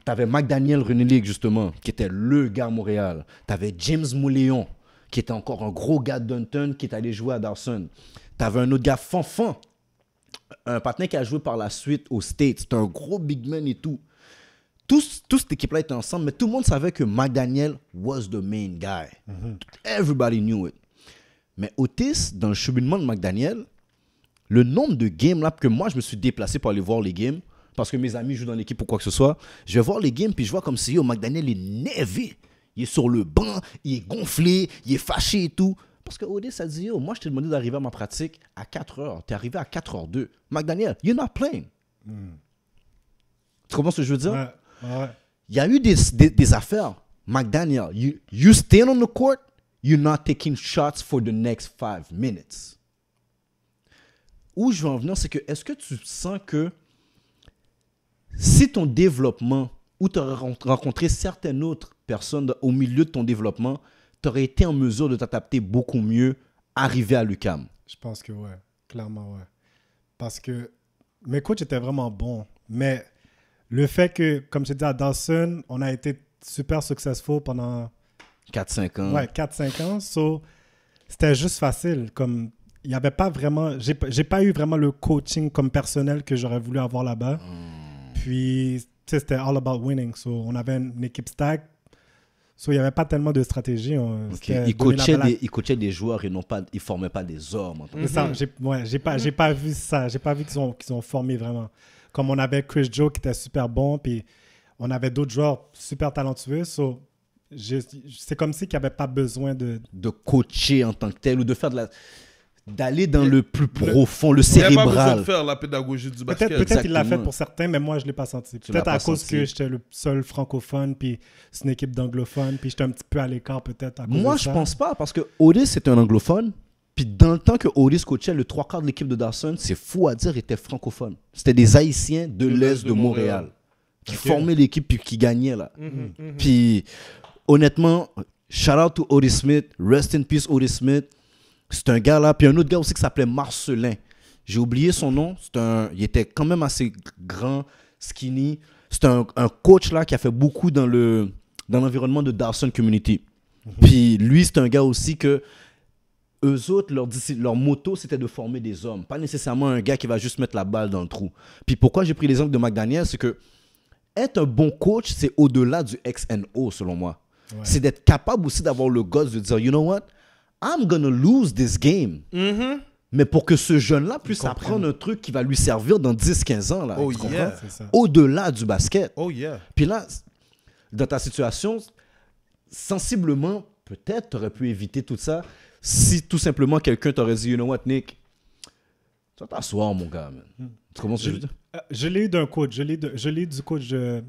T'avais McDaniel Renelic, justement, qui était le gars à Montréal. T'avais James Mouléon, qui était encore un gros gars de Dunton, qui est allé jouer à Dawson. T'avais un autre gars, Fanfan, un partenaire qui a joué par la suite aux States. C'était un gros big man et tout. Toute cette équipe-là était ensemble, mais tout le monde savait que McDaniel was the main guy. Everybody knew it. Mais Otis, dans le cheminement de McDaniel, le nombre de games là, que moi, je me suis déplacé pour aller voir les games, parce que mes amis jouent dans l'équipe ou quoi que ce soit, je vais voir les games, puis je vois comme si, yo, McDaniel est nervé. Il est sur le banc, il est gonflé, il est fâché et tout. Parce que Otis a dit, yo, moi, je t'ai demandé d'arriver à ma pratique à 4h. T'es arrivé à 4h02. McDaniel, you're not playing. Tu comprends ce que je veux dire? Ouais. Ouais. Il y a eu des affaires. McDaniel, you stand on the court, you're not taking shots for the next 5 minutes. Où je veux en venir, c'est que est-ce que tu sens que si ton développement, ou tu aurais rencontré certaines autres personnes au milieu de ton développement, tu aurais été en mesure de t'adapter beaucoup mieux, arriver à l'UQAM? Je pense que ouais. Clairement, ouais. Parce que mes coachs étaient vraiment bons. Mais le fait que, comme je dis à Dawson, on a été super successful pendant 4-5 ans. ouais, 4-5 ans. So, c'était juste facile. Comme il y avait pas vraiment... J'ai pas eu vraiment le coaching comme personnel que j'aurais voulu avoir là-bas. Puis, tu sais, c'était all about winning. So, on avait une équipe stack. So, il n'y avait pas tellement de stratégie. Okay. Il coachait des joueurs et non pas, il formait pas des hommes. C'est ça. J'ai pas vu ça. J'ai pas vu qu'ils ont formé vraiment. Comme on avait Chris Joe qui était super bon, puis on avait d'autres joueurs super talentueux. So, c'est comme si qu'il n'y avait pas besoin de coacher en tant que tel ou de faire d'aller dans le plus profond, le cérébral. Il n'y a pas besoin de faire la pédagogie du basket. Peut-être il l'a fait pour certains, mais moi, je ne l'ai pas senti. Peut-être à cause que j'étais le seul francophone, puis c'est une équipe d'anglophones, puis j'étais un petit peu à l'écart peut-être à cause de ça. Moi, je pense pas, parce que Otis était un anglophone, puis dans le temps que Otis coachait, le 3/4 de l'équipe de Dawson, c'est fou à dire, était francophone. C'était des Haïtiens de l'Est de Montréal qui formaient l'équipe puis qui gagnaient là. Puis, honnêtement, shout out to Otis Smith, rest in peace Otis Smith. C'est un gars là, puis un autre gars aussi qui s'appelait Marcelin. J'ai oublié son nom. Il était quand même assez grand, skinny. C'est un coach là qui a fait beaucoup dans l'environnement de Dawson Community. Puis lui, c'est un gars aussi que eux autres, leur motto, c'était de former des hommes. Pas nécessairement un gars qui va juste mettre la balle dans le trou. Puis pourquoi j'ai pris l'exemple de McDaniel, c'est que être un bon coach, c'est au-delà du XNO, selon moi. Ouais. C'est d'être capable aussi d'avoir le gosse de dire, you know what? I'm gonna lose this game. Mais pour que ce jeune-là puisse apprendre un truc qui va lui servir dans 10-15 ans. Là, tu comprends? Au-delà du basket. Oh yeah. Puis là, dans ta situation, sensiblement, peut-être tu aurais pu éviter tout ça si tout simplement quelqu'un t'aurait dit, you know what, Nick, tu vas t'asseoir, mon gars. Man. Tu comprends ce que je veux dire? Je l'ai eu d'un coach. Je l'ai eu du coach de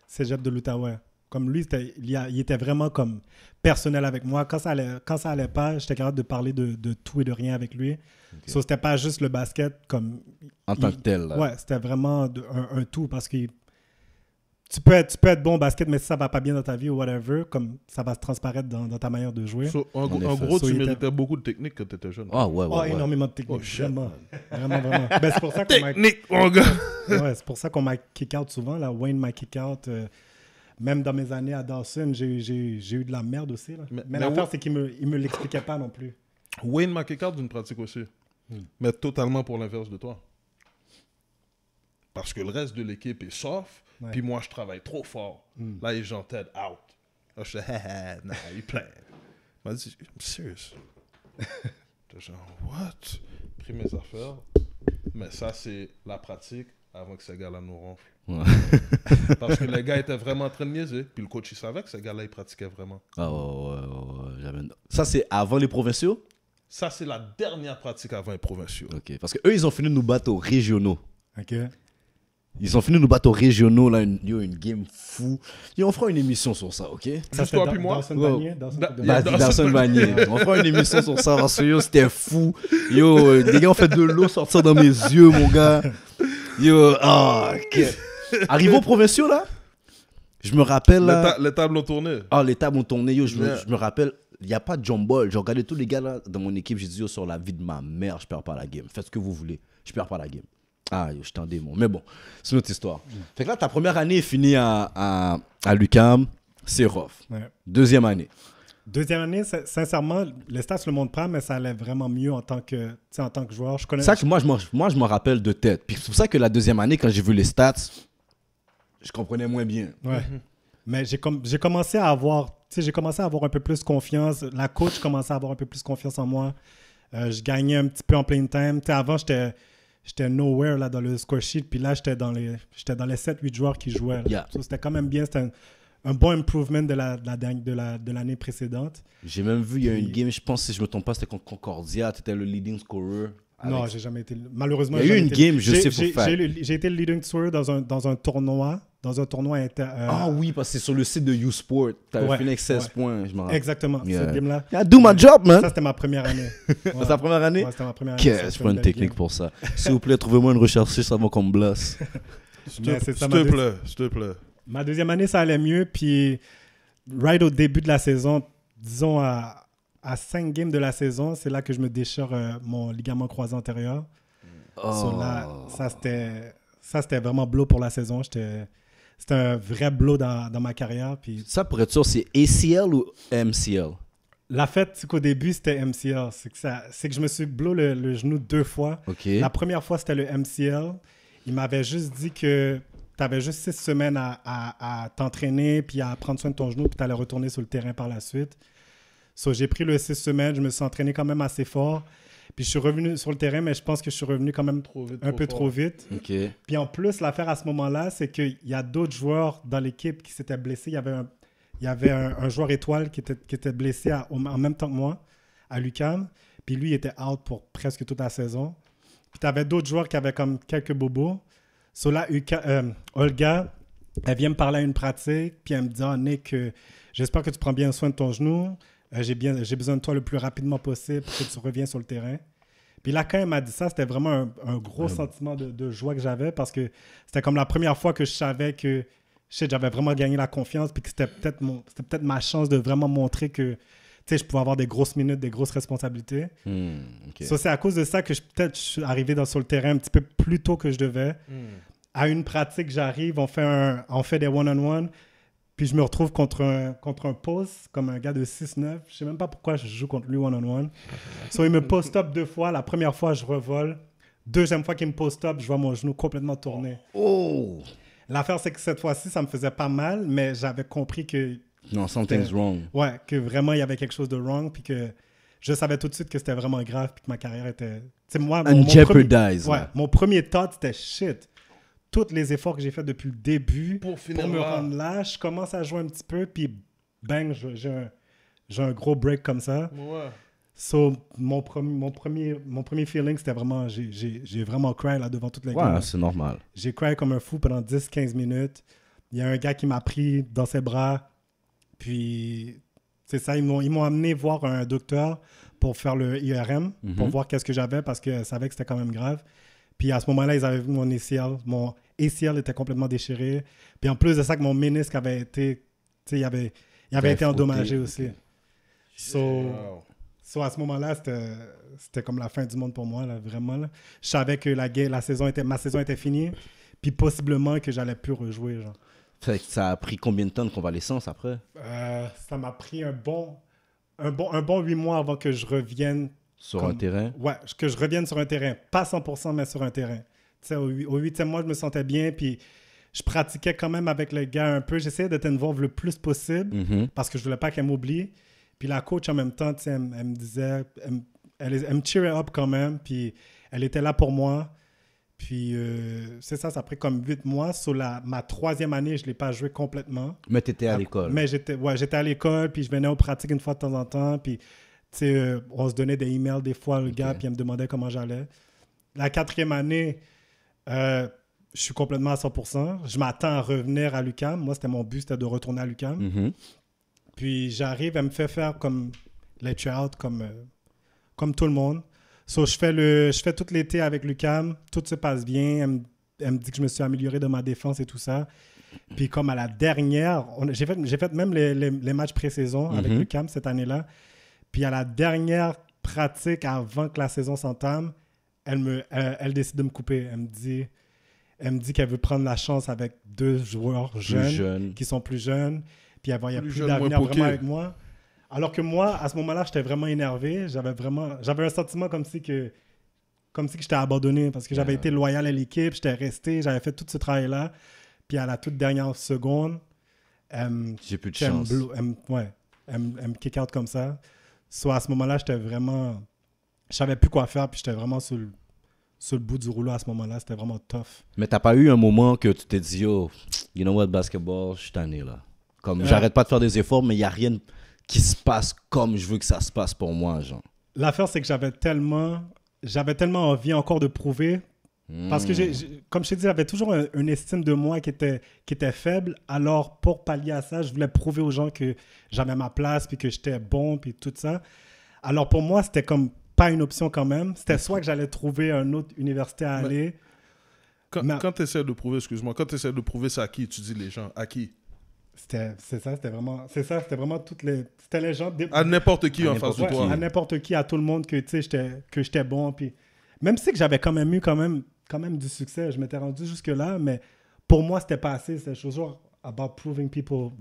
Cégep de l'Outaouais. Comme lui, il était vraiment comme personnel avec moi. Quand ça allait pas, j'étais capable de parler de tout et de rien avec lui. Okay. So, c'était pas juste le basket comme... En tant que tel. Là. Ouais, c'était vraiment un tout parce que tu peux être bon au basket, mais si ça va pas bien dans ta vie ou whatever, comme ça va se transparaître dans ta manière de jouer. En gros, tu méritais beaucoup de technique quand tu étais jeune. Ah ouais. Énormément de technique. Vraiment. Vraiment. Ben, c'est pour ça technique, mon gars! Ouais, c'est pour ça qu'on m'a kick-out souvent. Là. Wayne m'a kick-out. Même dans mes années à Dawson, j'ai eu de la merde aussi. Là. Mais l'affaire, c'est qu'il me l'expliquait pas non plus. Wayne m'a kick-out d'une pratique aussi. Mais totalement pour l'inverse de toi. Parce que le reste de l'équipe est soft, puis moi, je travaille trop fort. Là, les gens t'aident out. Là, je dis, nah, you playing. Il m'a dit, I'm serious. J'étais genre, what? Pris mes affaires. Mais ça, c'est la pratique avant que ces gars-là nous ronflent. Ouais. Parce que les gars étaient vraiment en train de niaiser. Puis le coach, il savait que ces gars-là, ils pratiquaient vraiment. Ah ouais. Ça, c'est avant les provinciaux? Ça, c'est la dernière pratique avant les provinciaux. OK. Parce qu'eux, ils ont fini de nous battre aux régionaux. OK. Ils ont fini de nous battre aux régionaux, là, une game fou. Et on fera une émission sur ça, OK? Ça, toi puis moi? Dawson Vanier. On fera une émission sur ça parce que yo, c'était fou. Yo, les gars ont fait de l'eau sortir dans mes yeux, mon gars. Yo, OK. Arrivé aux provinciaux, là, je me rappelle... là, les tables ont tourné. Ah, les tables ont tourné. Yo, je me rappelle, il n'y a pas de John Ball. J'ai regardé tous les gars là dans mon équipe. J'ai dit, yo, sur la vie de ma mère, je perds pas la game. Faites ce que vous voulez. Je perds pas la game. Ah, yo, je t'en démon. Mais bon, c'est notre histoire. Fait que là, ta première année est finie à l'UQAM. C'est rough. Ouais. Deuxième année, sincèrement, les stats le montrent pas, mais ça allait vraiment mieux en tant que joueur. C'est ça que moi, je me rappelle de tête. Puis c'est pour ça que la deuxième année, quand j'ai vu les stats, je comprenais moins bien. Ouais. Mais j'ai commencé à avoir un peu plus confiance. La coach commençait à avoir un peu plus confiance en moi. Je gagnais un petit peu en playing time. Avant, j'étais nowhere là, dans le score sheet. Puis là, j'étais dans les 7-8 joueurs qui jouaient. Yeah. So, c'était quand même bien. C'était un bon improvement de l'année précédente. J'ai même vu, il y a une game, je pense, si je ne me trompe pas, c'était contre Concordia. Tu étais le leading scorer. Non, j'ai jamais été... Malheureusement, il y a eu une game, je sais pour faire. J'ai été le leading scorer dans un tournoi. Ah oui, parce que c'est sur le site de YouSport. Tu avais fini avec 16 points, je me rappelle. Exactement, cette game-là. I do my job, man. Ça, c'était ma première année. C'est ta première année? Ouais, c'était ma première année. Je prends une technique pour ça. S'il vous plaît, trouvez-moi une recherchiste avant qu'on me blesse. S'il te plaît. Ma deuxième année, ça allait mieux. Puis, right au début de la saison, disons à 5 games de la saison, c'est là que je me déchire mon ligament croisé antérieur. So, là, ça, c'était vraiment blow pour la saison. C'était un vrai blow dans ma carrière. Puis... Ça, pour être sûr, c'est ACL ou MCL? La fête, c'est qu'au début, c'était MCL. C'est que je me suis blow le genou 2 fois. OK. La première fois, c'était le MCL. Il m'avait juste dit que tu avais juste 6 semaines à t'entraîner puis à prendre soin de ton genou puis tu allais retourner sur le terrain par la suite. So, j'ai pris le 6 semaines. Je me suis entraîné quand même assez fort. Puis je suis revenu sur le terrain, mais je pense que je suis revenu quand même un peu trop vite. OK. Puis en plus, l'affaire à ce moment-là, c'est qu'il y a d'autres joueurs dans l'équipe qui s'étaient blessés. Il y avait un joueur étoile qui était blessé en même temps que moi, à l'UQAM. Puis lui, il était out pour presque toute la saison. Puis tu avais d'autres joueurs qui avaient comme quelques bobos. So là, Olga, elle vient me parler à une pratique. Puis elle me dit, Nick, j'espère que tu prends bien soin de ton genou. J'ai besoin de toi le plus rapidement possible pour que tu reviennes sur le terrain. Puis là, quand elle m'a dit ça, c'était vraiment un gros sentiment de joie que j'avais parce que c'était comme la première fois que je savais que j'avais vraiment gagné la confiance puis que c'était peut-être ma chance de vraiment montrer que je pouvais avoir des grosses minutes, des grosses responsabilités. OK. So, c'est à cause de ça que je suis arrivé sur le terrain un petit peu plus tôt que je devais. À une pratique, j'arrive, on fait des one-on-one. Puis je me retrouve contre un post, comme un gars de 6'9". Je sais même pas pourquoi je joue contre lui one-on-one. So, il me post-up 2 fois. La première fois, je revole. Deuxième fois qu'il me post-up, je vois mon genou complètement tourné. Oh! L'affaire, c'est que cette fois-ci, ça me faisait pas mal, mais j'avais compris que... Non, something's wrong. Ouais, que vraiment, il y avait quelque chose de wrong, puis que je savais tout de suite que c'était vraiment grave, puis que ma carrière était... Tu sais, moi, Unjeopardized. mon premier thought, c'était shit. Tous les efforts que j'ai faits depuis le début Pour me rendre là, je commence à jouer un petit peu, puis bang, j'ai un gros break comme ça. Ouais. So, mon premier feeling, c'était vraiment, j'ai vraiment cry là devant toutes les gars. Ouais, c'est normal. J'ai cry comme un fou pendant 10-15 minutes. Il y a un gars qui m'a pris dans ses bras, puis c'est ça, ils m'ont amené voir un docteur pour faire le IRM, pour voir qu'est-ce que j'avais, parce qu'ils savaient que c'était quand même grave. Puis à ce moment-là, ils avaient vu mon ACL. Mon ACL était complètement déchiré. Puis en plus de ça, que mon ménisque avait été... Tu sais, il avait été endommagé aussi. So à ce moment-là, c'était comme la fin du monde pour moi, là, vraiment. Là. Je savais que ma saison était finie. Puis possiblement que j'allais plus rejouer, genre. Ça a pris combien de temps de convalescence après? Ça m'a pris un bon 8 mois avant que je revienne... Sur un terrain? Ouais, que je revienne sur un terrain. Pas 100%, mais sur un terrain. Tu sais, au 8e mois, je me sentais bien, puis je pratiquais quand même avec les gars un peu. J'essayais d'être involved le plus possible parce que je voulais pas qu'elle m'oublie. Puis la coach, en même temps, tu sais, elle me disait... Elle me cheerait up quand même, puis elle était là pour moi. Puis c'est ça a pris comme 8 mois. Sur ma 3e année, je l'ai pas joué complètement. Mais tu étais à l'école? Mais j'étais à l'école, puis je venais aux pratiques une fois de temps en temps, puis... on se donnait des emails des fois, le gars, puis il me demandait comment j'allais. La 4e année, je suis complètement à 100%. Je m'attends à revenir à l'UQAM. Moi, c'était mon but, c'était de retourner à l'UQAM. Puis j'arrive, elle me fait faire comme les tryouts, comme tout le monde. So, je fais tout l'été avec l'UQAM. Tout se passe bien. Elle me dit que je me suis amélioré dans ma défense et tout ça. Puis comme à la dernière, j'ai fait même les matchs pré-saison avec l'UQAM cette année-là. Puis à la dernière pratique, avant que la saison s'entame, elle décide de me couper. Elle me dit qu'elle veut prendre la chance avec 2 joueurs jeunes qui sont plus jeunes. Puis il n'y a plus d'avenir vraiment avec moi. Alors que moi, à ce moment-là, j'étais vraiment énervé. J'avais un sentiment comme si que j'étais abandonné parce que j'avais été loyal à l'équipe, j'étais resté, j'avais fait tout ce travail-là. Puis à la toute dernière seconde, j'ai plus de chance. Elle me kick out comme ça. So, à ce moment-là, j'étais vraiment... Je savais plus quoi faire, puis j'étais vraiment sur le bout du rouleau à ce moment-là. C'était vraiment tough. Mais t'as pas eu un moment que tu t'es dit, yo, you know what, basketball, je suis tanné, là. Comme, j'arrête pas de faire des efforts, mais il n'y a rien qui se passe comme je veux que ça se passe pour moi, genre. L'affaire, c'est que j'avais tellement envie encore de prouver. Parce que, comme je t'ai dit, j'avais toujours une estime de moi qui était faible. Alors, pour pallier à ça, je voulais prouver aux gens que j'avais ma place, puis que j'étais bon, puis tout ça. Alors, pour moi, c'était comme pas une option quand même. C'était soit que j'allais trouver une autre université à aller. Quand tu essaies de prouver, excuse-moi, quand tu essaies de prouver ça à qui, tu dis les gens, à qui? C'était vraiment toutes les... C'était les gens... À n'importe qui en face de toi. À n'importe qui, à tout le monde, que j'étais bon, puis... Même si que j'avais quand même eu quand même du succès, je m'étais rendu jusque-là, mais pour moi, c'était pas assez. C'était toujours about proving people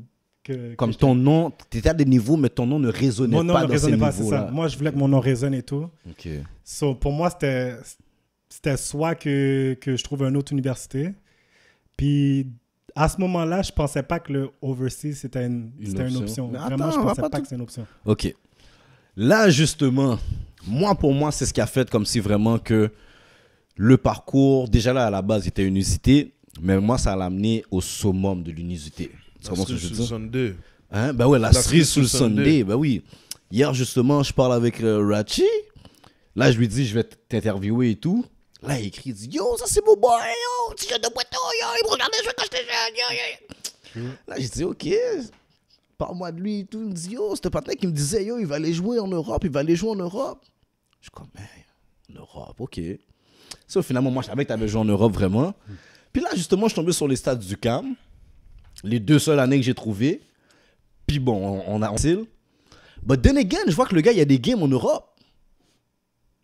Comme ton nom, tu étais à des niveaux, mais ton nom ne résonnait mon nom pas ne dans résonnait ces pas, c'est niveaux-là. ça. Moi, je voulais que mon nom résonne et tout. Ok. So, pour moi, c'était soit que je trouve une autre université. Puis, à ce moment-là, je pensais pas que le overseas, c'était une option. Mais Vraiment, attends, je on va pensais pas pas tout- que c'était une option. Ok. Là, justement, pour moi, c'est ce qui a fait comme si vraiment que le parcours, déjà là, à la base, était unisité, mais moi, ça l'a amené au summum de l'unisité. Tu comprends ce que je veux dire? Sunday. Hein? Ben ouais, la cerise sous le Sunday. Ben oui. Hier, justement, je parle avec Rachi. Là, je lui dis, je vais t'interviewer et tout. Là, il écrit, il dit, yo, ça c'est mon boy, yo, petit jeune de boiton, yo, il me regardait jouer quand j'étais jeune, yo, yo. Là, j'ai dit, ok, parle-moi de lui et tout. Il me dit, yo, c'était pas qui me disait, yo, il va aller jouer en Europe, il va aller jouer en Europe. Je suis comme, en Europe, ok. Ça, finalement, moi, je savais que tu avais joué en Europe vraiment. Puis là, justement, je suis tombé sur les stades du CAM, les 2 seules années que j'ai trouvées. Puis bon, on a un But then again, je vois que le gars, il y a des games en Europe.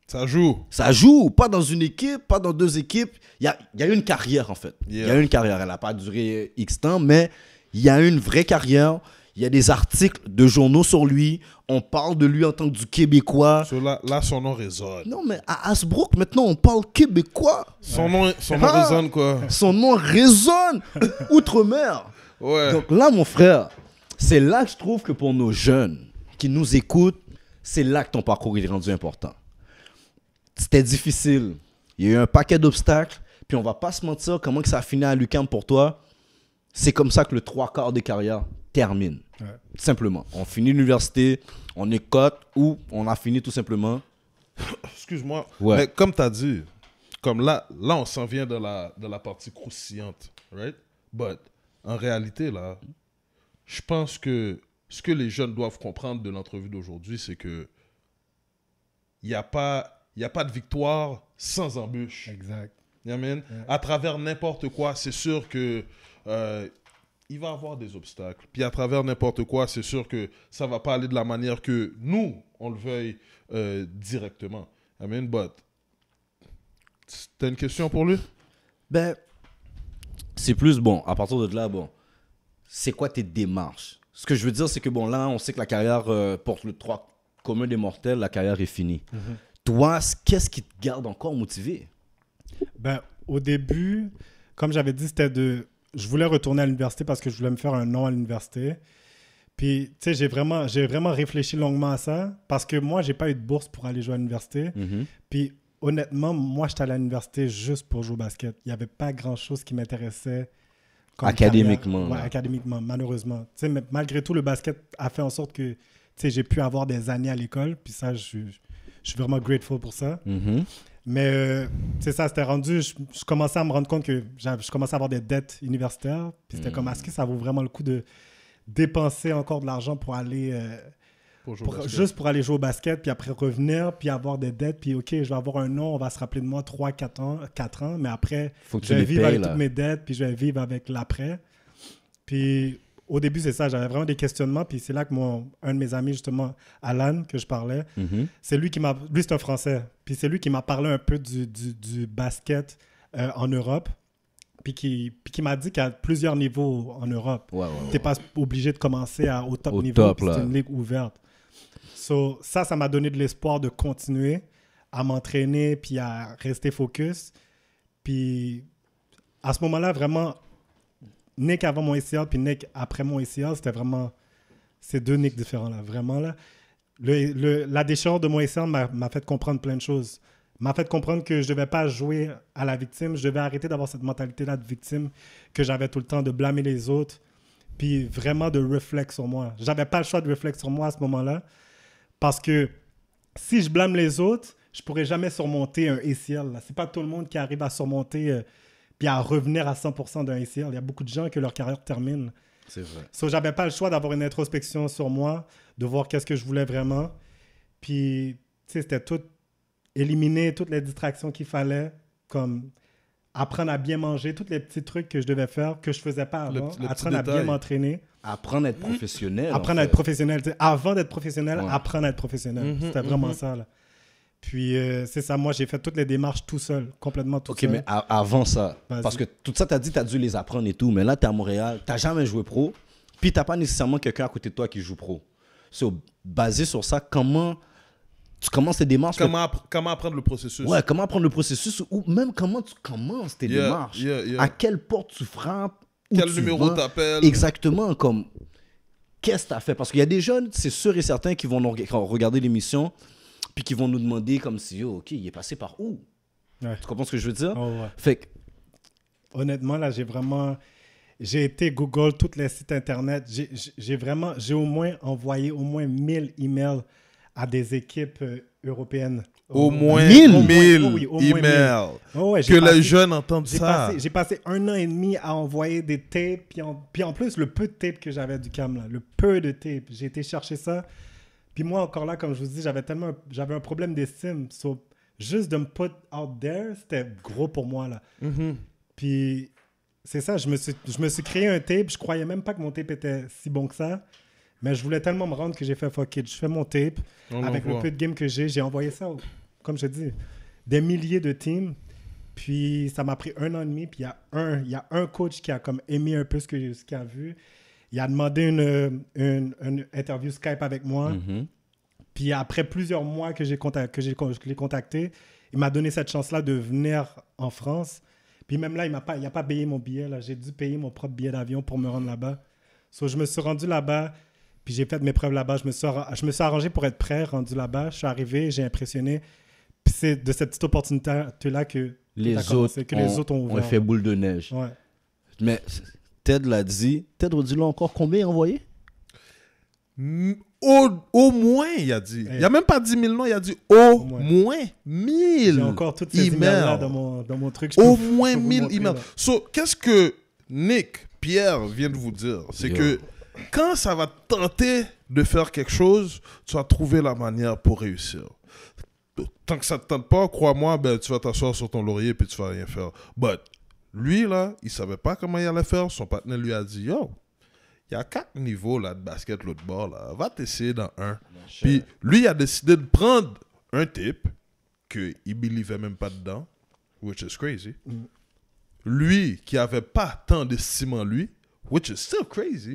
Ça joue. Ça joue, pas dans une équipe, pas dans 2 équipes. Il y a eu une carrière, en fait. Il y a eu une carrière. Elle n'a pas duré X temps, mais il y a eu une vraie carrière. Il y a des articles de journaux sur lui. On parle de lui en tant que du Québécois. So là, son nom résonne. Non, mais à Hasbrook, maintenant, on parle Québécois. Son nom Ah. résonne, quoi. Son nom résonne outre-mer. Ouais. Donc là, mon frère, c'est là que je trouve que pour nos jeunes qui nous écoutent, c'est là que ton parcours est rendu important. C'était difficile. Il y a eu un paquet d'obstacles. Puis on va pas se mentir, comment que ça a fini à l'UQAM pour toi, c'est comme ça que le 3/4 des carrières termine. Ouais. Tout simplement. On finit l'université, on est cote ou on a fini tout simplement. Excuse-moi. Ouais. Mais comme tu as dit, comme là, on s'en vient de la partie croustillante, right? But, en réalité, là, je pense que ce que les jeunes doivent comprendre de l'entrevue d'aujourd'hui, c'est que il n'y a pas de victoire sans embûche. Exact. You know what I mean? À travers n'importe quoi, c'est sûr que il va y avoir des obstacles. Puis à travers n'importe quoi, c'est sûr que ça va pas aller de la manière que nous, on le veuille directement. I mean, but... T'as une question pour lui? Ben, c'est plus bon. À partir de là, bon, c'est quoi tes démarches? Ce que je veux dire, c'est que bon, là, on sait que la carrière, pour le 3 commun des mortels, la carrière est finie. Toi, qu'est-ce qui te garde encore motivé? Ben, au début, comme j'avais dit, je voulais retourner à l'université parce que je voulais me faire un nom à l'université. Puis, tu sais, j'ai vraiment réfléchi longuement à ça parce que moi, j'ai pas eu de bourse pour aller jouer à l'université. Puis, honnêtement, moi, j'étais à l'université juste pour jouer au basket. Il n'y avait pas grand-chose qui m'intéressait comme Académiquement, carrière. Ouais, là. académiquement, malheureusement. Tu sais, mais malgré tout, le basket a fait en sorte que, tu sais, j'ai pu avoir des années à l'école. Puis ça, je suis vraiment grateful pour ça. Mais c'est ça, c'était rendu, je commençais à me rendre compte que je commençais à avoir des dettes universitaires. Puis c'était comme, est-ce que ça vaut vraiment le coup de dépenser encore de l'argent pour aller, juste pour aller jouer au basket, puis après revenir, puis avoir des dettes, puis OK, je vais avoir un nom, on va se rappeler de moi 3-4 ans, mais après, Faut que je tu vais les vivre payes, avec là. toutes mes dettes, puis je vais vivre avec l'après. Puis au début, c'est ça, j'avais vraiment des questionnements, puis c'est là que un de mes amis, justement, Alan, que je parlais, c'est lui c'est un Français, puis c'est lui qui m'a parlé un peu du basket en Europe, puis qui m'a dit qu'il y a plusieurs niveaux en Europe. Ouais. T'es pas obligé de commencer au top Au niveau, top, puis c'est là. une ligue ouverte. So, ça m'a donné de l'espoir de continuer à m'entraîner, puis à rester focus. Puis à ce moment-là, vraiment, Nick avant mon ACL, puis Nick après mon ACL, c'était vraiment ces 2 Nick différents, là. Vraiment, là. La déchéance de mon ACL m'a fait comprendre plein de choses. M'a fait comprendre que je ne devais pas jouer à la victime. Je devais arrêter d'avoir cette mentalité-là de victime que j'avais tout le temps, de blâmer les autres, puis vraiment de réflexe sur moi. J'avais pas le choix de réflexe sur moi à ce moment-là, parce que si je blâme les autres, je pourrais jamais surmonter un ACL. Là. C'est pas tout le monde qui arrive à surmonter puis à revenir à 100% d'un ACL. Il y a beaucoup de gens que leur carrière termine. C'est vrai. So, j'avais pas le choix d'avoir une introspection sur moi, de voir qu'est-ce que je voulais vraiment. Puis, tu sais, c'était tout éliminer toutes les distractions qu'il fallait, comme apprendre à bien manger, tous les petits trucs que je devais faire, que je faisais pas avant, Le petit apprendre à bien détail. m'entraîner, Apprendre à être professionnel. apprendre en à être fait. professionnel. Tu sais, avant d'être professionnel, Ouais. apprendre à être professionnel. C'était vraiment ça, là. Puis, c'est ça, moi, j'ai fait toutes les démarches tout seul, complètement tout Ok, seul. mais avant ça, Vas-y. parce que tout ça, t'as dit, t'as dû les apprendre et tout, mais là, t'es à Montréal, t'as jamais joué pro, Puis t'as pas nécessairement quelqu'un à côté de toi qui joue pro. So, basé sur ça, comment tu commences tes démarches? Comment apprendre le processus? Ouais, comment apprendre le processus ou même comment tu commences tes démarches? À quelle porte tu frappes? Quel numéro t'appelles? Exactement, comme qu'est-ce que tu as fait? Parce qu'il y a des jeunes, c'est sûr et certain, qui vont nous regarder l'émission puis qui vont nous demander comme si, yo, OK, il est passé par où? Ouais. Tu comprends ce que je veux dire? Oh, ouais. Fait que, honnêtement, là, j'ai été Google tous les sites Internet. J'ai au moins envoyé au moins 1000 emails à des équipes européennes. Au moins 1000 emails. Oh, ouais, Que les jeunes entendent ça. J'ai passé 1 an et demi à envoyer des tapes. Puis en plus, le peu de tapes que j'avais du cam, là, le peu de tapes, j'ai été chercher ça. Puis moi, encore là, comme je vous dis, j'avais un problème d'estime. So, juste de me put out there, c'était gros pour moi, là. Mm-hmm. Puis c'est ça, je me suis créé un tape. Je croyais même pas que mon tape était si bon que ça. Mais je voulais tellement me rendre que j'ai fait fuck it. Je fais mon tape. Avec le peu de game que j'ai envoyé ça, comme je dis, des milliers de teams. Puis ça m'a pris 1 an et demi. Puis il y a un coach qui a comme aimé un peu ce qu'il a vu. Il a demandé une interview Skype avec moi. mm-hmm. Puis après plusieurs mois que je l'ai contacté, il m'a donné cette chance-là de venir en France. Puis même là, il n'a pas payé mon billet. Là. J'ai dû payer mon propre billet d'avion pour me rendre là-bas. So, je me suis rendu là-bas, puis j'ai fait mes preuves là-bas. Je me suis arrangé pour être prêt, rendu là-bas. Je suis arrivé, j'ai impressionné. Puis c'est de cette petite opportunité-là que les autres ont fait boule de neige. Ouais. Mais Ted l'a dit. Ted, redis-le encore combien envoyé? Au moins, il a dit. Il n'a même pas dit 1000 non, il a dit au moins 1000 J'ai encore toutes ces emails-là dans mon truc. Au moins 1000 emails. So, qu'est-ce que Pierre vient de vous dire? C'est que quand ça va te tenter de faire quelque chose, tu vas trouver la manière pour réussir. Tant que ça ne te tente pas, crois-moi, ben, tu vas t'asseoir sur ton laurier et tu vas rien faire. But lui, là, il ne savait pas comment il allait faire. Son partenaire lui a dit, yo, il y a 4 niveaux là, de basket l'autre bord. Là. Va t'essayer dans un. Puis lui, il a décidé de prendre un type qu'il ne believait même pas dedans, which is crazy. Lui, qui n'avait pas tant d'estime en lui, which is still crazy,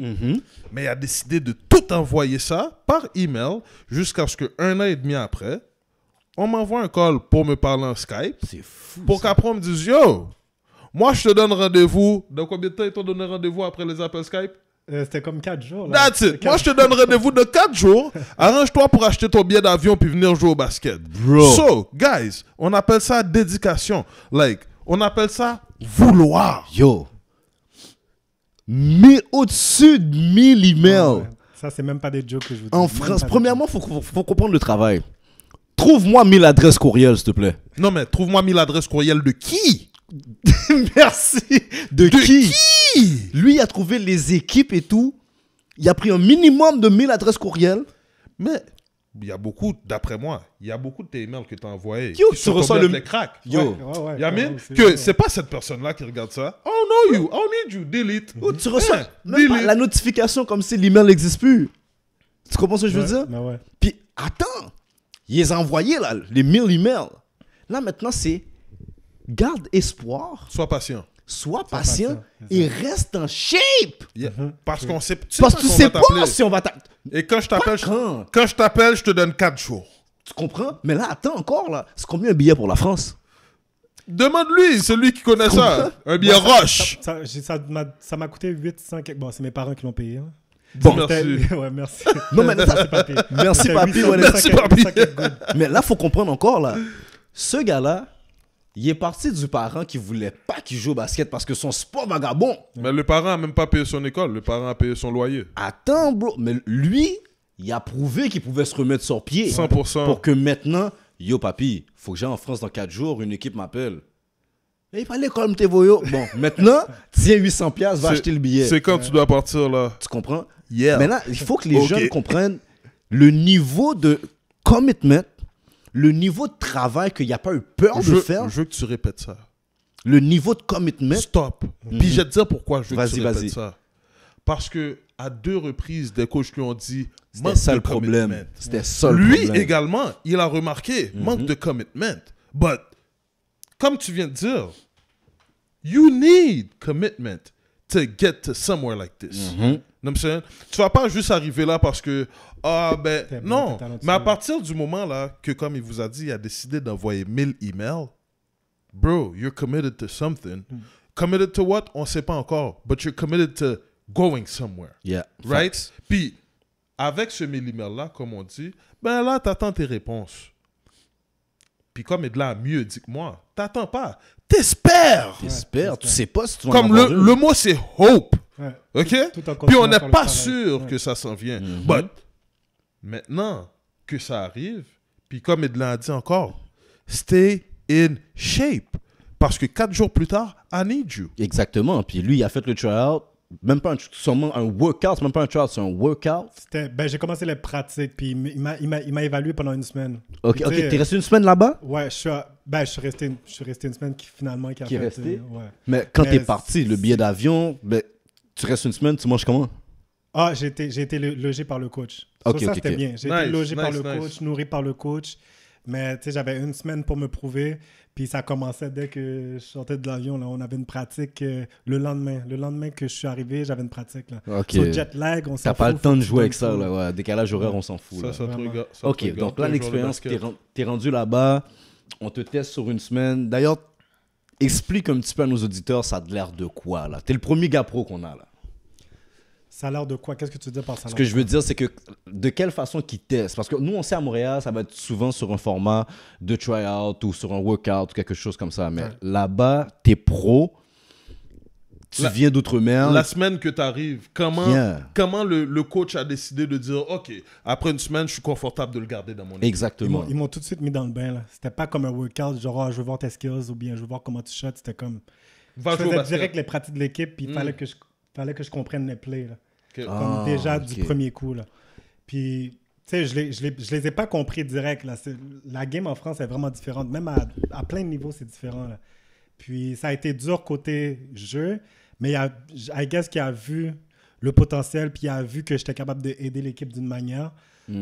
mais il a décidé de tout envoyer ça par email jusqu'à ce qu'un an et demi après, on m'envoie un call pour me parler en Skype. C'est fou. Pour qu'après on me dise, yo, moi je te donne rendez-vous. Dans combien de temps ils t'ont donné rendez-vous après les appels Skype? C'était comme 4 jours. Là. That's it. Moi je te donne rendez-vous de 4 jours. Arrange-toi pour acheter ton billet d'avion puis venir jouer au basket. Bro. So, guys, on appelle ça dédication. Like, on appelle ça vouloir. Yo. Mais au-dessus de 1000 emails. Ouais. Ça, c'est même pas des jokes que je vous dis. En France, premièrement, il faut comprendre le travail. Trouve-moi 1000 adresses courriels, s'il te plaît. Non, mais trouve-moi 1000 adresses courriels de qui? Merci. De qui? Lui, il a trouvé les équipes et tout. Il a pris un minimum de 1000 adresses courriels. Mais il y a beaucoup, d'après moi, il y a beaucoup de tes emails que tu as envoyés. Yo, qui tu sont reçois tombés le... avec les cracks. Yo. Il y a même que c'est pas cette personne-là qui regarde ça. Oh no, you, I need you, delete. Oh, tu reçois Hein, même pas delete. la notification comme si l'email n'existe plus. Tu comprends ce que je veux dire? Bah ouais. Puis, attends. Il les a envoyés, là, les 1000 emails. Là, maintenant, c'est garde espoir, Sois patient. sois patient et reste en shape. Yeah. Parce qu'on sait, Parce que tu sais pas si on va t'appeler. Et quand je t'appelle, quand? quand je t'appelle, je te donne 4 jours. Tu comprends? Mais là, attends encore, là. C'est combien un billet pour la France? Demande-lui, c'est lui qui connaît ça. Un billet roche. Ça m'a coûté 800 quelque... Bon, c'est mes parents qui l'ont payé. Hein. Bon, Merci. Ouais, merci. non, mais ça, c'est papier. merci, C'était papi. 800, Ouais, merci, papi. mais là, faut comprendre encore, là. Ce gars-là, il est parti du parent qui voulait pas qu'il joue au basket parce que son sport vagabond. Mais le parent a même pas payé son école. Le parent a payé son loyer. Attends, bro. Mais lui, il a prouvé qu'il pouvait se remettre sur pied. 100%. Pour que maintenant, yo, papi, faut que j'aille en France dans 4 jours, une équipe m'appelle. Il fallait quand même tes voyous. Bon, maintenant, tiens 800$, va acheter le billet. C'est quand tu dois partir, là. Tu comprends? Yeah. Mais là, il faut que les Ok. jeunes comprennent le niveau de commitment, le niveau de travail qu'il n'y a pas eu peur de faire, Je veux que tu répètes ça. le niveau de commitment. Stop. Puis je vais te dire pourquoi je veux que tu Vas-y. répètes ça. Parce que à 2 reprises, des coachs lui ont dit C'était ça le problème. commitment. C'était ça le Lui problème. également, il a remarqué manque de commitment. But, comme tu viens de dire, you need commitment to get to somewhere like this. Non, tu vas pas juste arriver là parce que T'es bon, non. t'es talentueux. Mais à partir du moment là que, comme il vous a dit, il a décidé d'envoyer 1000 emails, bro, you're committed to something. Committed to what? On sait pas encore. But you're committed to going somewhere. Yeah. Right? Facts. Puis, avec ce 1000 emails là, comme on dit, ben là, t'attends tes réponses. Puis comme Edla a mieux dit que moi, t'attends pas. T'espères. T'espères. Tu sais pas si tu vas en Comme avoir une. le mot, c'est hope. Ouais. OK? Tout en Puis on continuant à n'est faire le pas travail. sûr Ouais. que ça s'en vient. Mhm. But maintenant que ça arrive, puis comme Edlan a dit encore, stay in shape. Parce que 4 jours plus tard, I need you. Exactement. Puis lui, il a fait le tryout. Même pas seulement un workout, c'est même pas un tryout, c'est un workout. J'ai commencé les pratiques, puis il m'a évalué pendant une semaine. Ok, Puis, ok. tu sais, T'es resté une semaine là-bas? Ouais, je suis resté une semaine qui finalement qui a Qui est fait, resté? ouais. Mais quand Mais t'es parti, le billet d'avion, ben, tu restes une semaine, tu manges comment? Ah, j'ai été logé par le coach. Ok, Ça, ok, c'était ok. bien. J'ai Nice, été logé par nice, le nice. coach, nourri par le coach. Mais tu sais, j'avais une semaine pour me prouver. Puis ça commençait dès que je sortais de l'avion. Là. On avait une pratique le lendemain. Le lendemain que je suis arrivé, j'avais une pratique. Là. Ok. Sur jet lag, on s'en T'as pas fout, le temps faut de que tu jouer avec donnes ça, tout. là, ouais. Décalage horaire, on s'en fout. là. Ça te Vraiment. regarde. ça te Ok, regarde. donc là, T'es un joueur de l'expérience, basket. t'es rendu là-bas, on te teste sur une semaine. D'ailleurs, explique un petit peu à nos auditeurs, ça a l'air de quoi, là? T'es le premier gars pro qu'on a, là. Ça a l'air de quoi? Qu'est-ce que tu veux dire par ça? Ce que je veux dire, c'est que de quelle façon qu'ils testent? Parce que nous, on sait à Montréal, ça va être souvent sur un format de tryout ou sur un workout ou quelque chose comme ça. Mais Ouais. là-bas, t'es pro, tu viens d'outre-mer. La semaine que tu arrives, comment Bien. le coach a décidé de dire, OK, après une semaine, je suis confortable de le garder dans mon équipe. Exactement. Ils m'ont tout de suite mis dans le bain. Là. C'était pas comme un workout, genre ah, je veux voir tes skills ou bien je veux voir comment tu shots. C'était comme. Va Je jouer au faisais basket. direct les pratiques de l'équipe, puis il Mm. fallait que je comprenne les plays. Là. Ok. Comme déjà du ok. premier coup. Là. Puis, tu sais, je les ai pas compris direct. Là. La game en France est vraiment différente. Même à plein de niveaux, c'est différent. Là. Puis, ça a été dur côté jeu, mais I guess qu'il a vu le potentiel, puis il a vu que j'étais capable d'aider l'équipe d'une manière.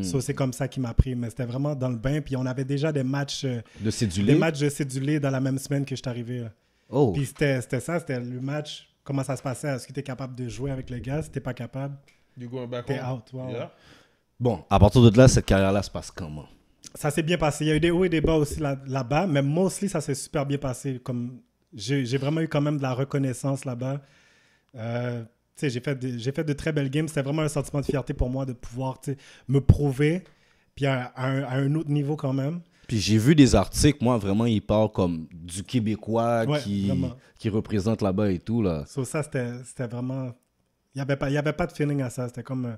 So, c'est comme ça qu'il m'a pris. Mais c'était vraiment dans le bain. Puis, on avait déjà des matchs De cédulé. de cédulés dans la même semaine que je suis arrivé. Là. Oh. Puis, c'était ça. C'était le match. Comment ça se passait? Est-ce que tu es capable de jouer avec les gars? Si tu n'es pas capable, You going back t'es home? out. Wow. Yeah. Bon, à partir de là, cette carrière-là se passe comment? Ça s'est bien passé. Il y a eu des hauts et des bas aussi là-bas, mais mostly, ça s'est super bien passé. Comme j'ai vraiment eu quand même de la reconnaissance là-bas. Tu sais, j'ai fait de très belles games. C'était vraiment un sentiment de fierté pour moi de pouvoir me prouver, puis à un autre niveau quand même. Puis j'ai vu des articles, moi, vraiment, ils parlent comme du Québécois Ouais, qui vraiment. représente là-bas et tout, là. So, ça, c'était vraiment... Il n'y avait pas de feeling à ça. C'était comme...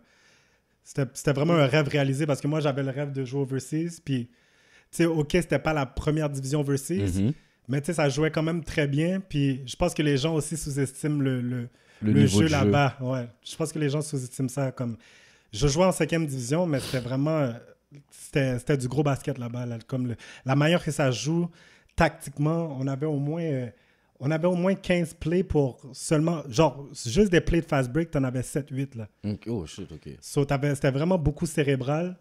C'était vraiment un rêve réalisé parce que moi, j'avais le rêve de jouer overseas. Puis, tu sais, OK, c'était pas la première division overseas, Mhm. mais tu sais, ça jouait quand même très bien. Puis, je pense que les gens aussi sous-estiment le niveau jeu de jeu. là-bas. Ouais. Je pense que les gens sous-estiment ça. Comme... Je jouais en 5e division, mais c'était vraiment... C'était du gros basket là-bas. Là. Comme la manière que ça joue, tactiquement, on avait au moins 15 plays pour seulement... Genre, juste des plays de fast break, t'en avais 7-8, là. Ok. Oh, shit, ok. So, c'était vraiment beaucoup cérébral.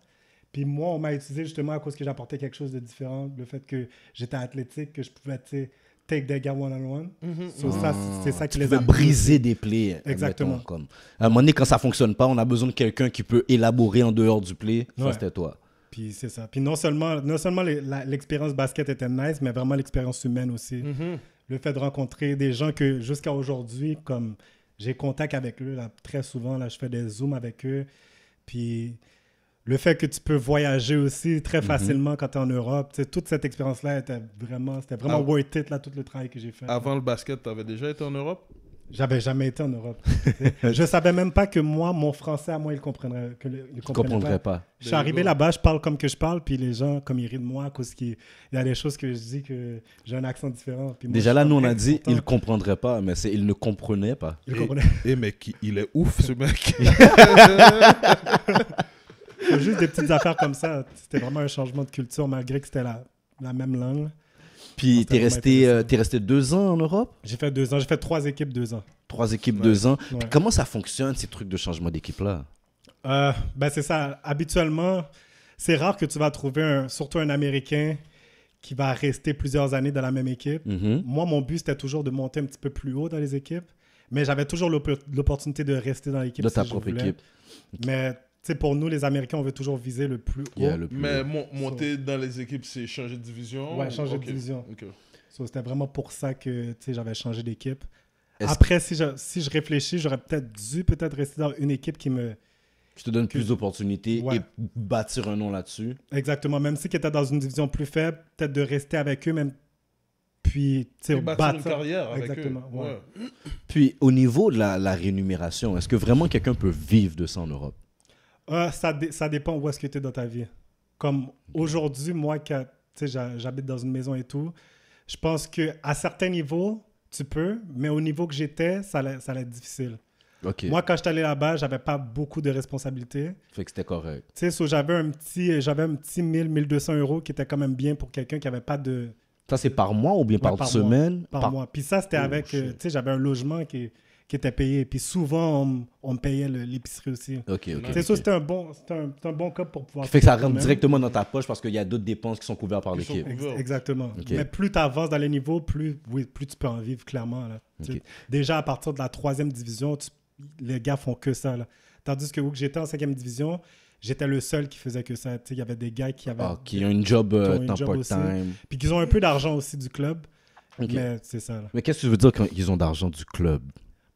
Puis moi, on m'a utilisé justement à cause que j'apportais quelque chose de différent. Le fait que j'étais athlétique, que je pouvais, tu sais, take des gars one-on-one. So, ça, c'est ça qui Tu les peux a... briser des plays. Exactement. admettons, comme. À un moment donné, quand ça fonctionne pas, on a besoin de quelqu'un qui peut élaborer en dehors du play. Ça, Ouais. c'était toi. Puis c'est ça. Puis non seulement l'expérience basket était nice, mais vraiment l'expérience humaine aussi. Mhm. Le fait de rencontrer des gens que jusqu'à aujourd'hui, comme j'ai contact avec eux là, très souvent, là, je fais des zooms avec eux. Puis le fait que tu peux voyager aussi très facilement quand tu es en Europe, tu sais, toute cette expérience-là c'était vraiment Ah. worth it, là, tout le travail que j'ai fait. Avant le basket, tu avais déjà été en Europe? J'avais jamais été en Europe. Je savais même pas que moi, mon français à moi, il comprendrait, Je comprendrais pas. Je suis arrivé là-bas, je parle comme que je parle, puis les gens, comme ils rient de moi, à cause qu'il y a des choses que je dis que j'ai un accent différent. Puis moi, Déjà je là, suis nous, on comme, a dit, pourtant, il comprendrait pas, mais c'est il ne comprenait pas. il comprenait. Eh, mec, il est ouf, ce mec. C'est juste des petites affaires comme ça. C'était vraiment un changement de culture, malgré que c'était la même langue. Puis C'était vraiment t'es resté 2 ans en Europe? J'ai fait 2 ans. J'ai fait 3 équipes 2 ans. 3 équipes, Ouais. 2 ans. Ouais. Puis comment ça fonctionne, ces trucs de changement d'équipe-là? Ben c'est ça. Habituellement, c'est rare que tu vas trouver surtout un Américain qui va rester plusieurs années dans la même équipe. Mhm. Moi, mon but, c'était toujours de monter un petit peu plus haut dans les équipes. Mais j'avais toujours l'opportunité de rester dans l'équipe De si ta je propre voulais. équipe. Mais tu sais, pour nous, les Américains, on veut toujours viser le plus haut. Yeah, le plus Mais haut. monter dans les équipes, c'est changer de division? Ouais, ou- changer ok, de division. ok. So, c'était vraiment pour ça que tu sais, j'avais changé d'équipe. Est-ce Après, si je réfléchis, j'aurais peut-être dû rester dans une équipe qui me... Je te donne plus d'opportunités Ouais. et bâtir un nom là-dessus. Exactement. Même si qui était dans une division plus faible, peut-être de rester avec eux, même... Puis, tu sais, Et bâtir une carrière avec Exactement, eux. ouais. Puis, au niveau de la rémunération, est-ce que vraiment quelqu'un peut vivre de ça en Europe? Ça dépend où est-ce que tu es dans ta vie. Comme aujourd'hui, moi, tu sais, j'habite dans une maison et tout, je pense qu'à certains niveaux, tu peux, mais au niveau que j'étais, ça allait être difficile. OK. Moi, quand j'étais allé là-bas, j'avais pas beaucoup de responsabilités. Fait que c'était correct. Tu sais, so, j'avais un petit 1000, 1200 euros qui était quand même bien pour quelqu'un qui avait pas de... Ça, c'est par mois ou bien par par semaine? Par mois. Puis ça, c'était Oh, avec... shit. tu sais, j'avais un logement qui était payé. Puis souvent, on me payait l'épicerie aussi. OK, OK. Tu sais, ok. ça, c'était un bon cas pour pouvoir... Fait que ça rentre quand même. directement dans ta poche parce qu'il y a d'autres dépenses qui sont couvertes par Qui sont l'équipe. couvertes. Exactement. Ok. Mais plus tu avances dans les niveaux, plus tu peux en vivre, clairement. Là. Tu sais, Ok. déjà, à partir de la 3e division, les gars font que ça. Là. Tandis que où j'étais en 5e division, j'étais le seul qui faisait que ça. Tu sais, il y avait des gars qui avaient... Ah, qui ont une job qui ont une temps job aussi. part-time. Puis qu'ils ont un peu d'argent aussi du club. Ok. Mais c'est ça. Là. Mais qu'est-ce que tu veux dire quand ils ont d'argent du club?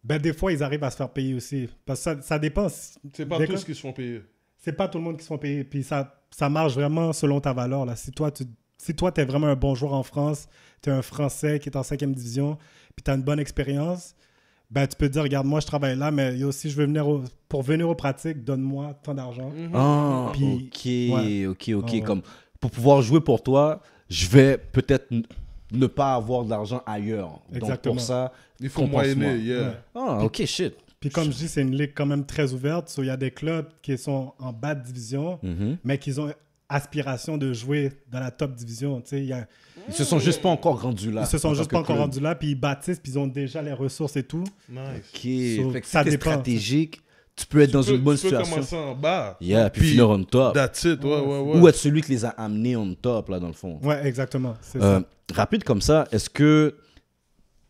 Ben, des fois, ils arrivent à se faire payer aussi. Parce que ça dépend. C'est pas Des tous clubs- qui se font payer. C'est pas tout le monde qui se font payer. Puis ça marche vraiment selon ta valeur. Là. Si toi, tu es vraiment un bon joueur en France, tu es un Français qui est en 5e division, puis tu as une bonne expérience, ben, tu peux te dire, regarde, moi, je travaille là, mais si je veux pour venir aux pratiques, donne-moi tant d'argent. Ah, Puis- ok. Ah, ouais. Comme, pour pouvoir jouer pour toi, je vais peut-être ne pas avoir de l'argent ailleurs. Exactement. Donc, pour ça, Il faut compense-moi. moyenner, yeah. Ouais. Ah, ok, shit. Puis comme je dis, c'est une ligue quand même très ouverte. So, il y a des clubs qui sont en bas de division, Mhm. mais qui ont aspiration de jouer dans la top division. Tu sais, Ils se sont juste pas encore rendus là. ils se en sont tant juste que pas encore club. rendus là, puis ils bâtissent, puis ils ont déjà les ressources et tout. Nice. Ok. So, Fait que si ça t'es dépend. stratégique, tu peux être dans une bonne Tu peux situation. commencer en bas. Yeah, puis finir on top. That's it, ouais. Ou être celui qui les a amenés on top, là, dans le fond. Ouais, exactement. C'est Euh, ça. rapide comme ça, est-ce que...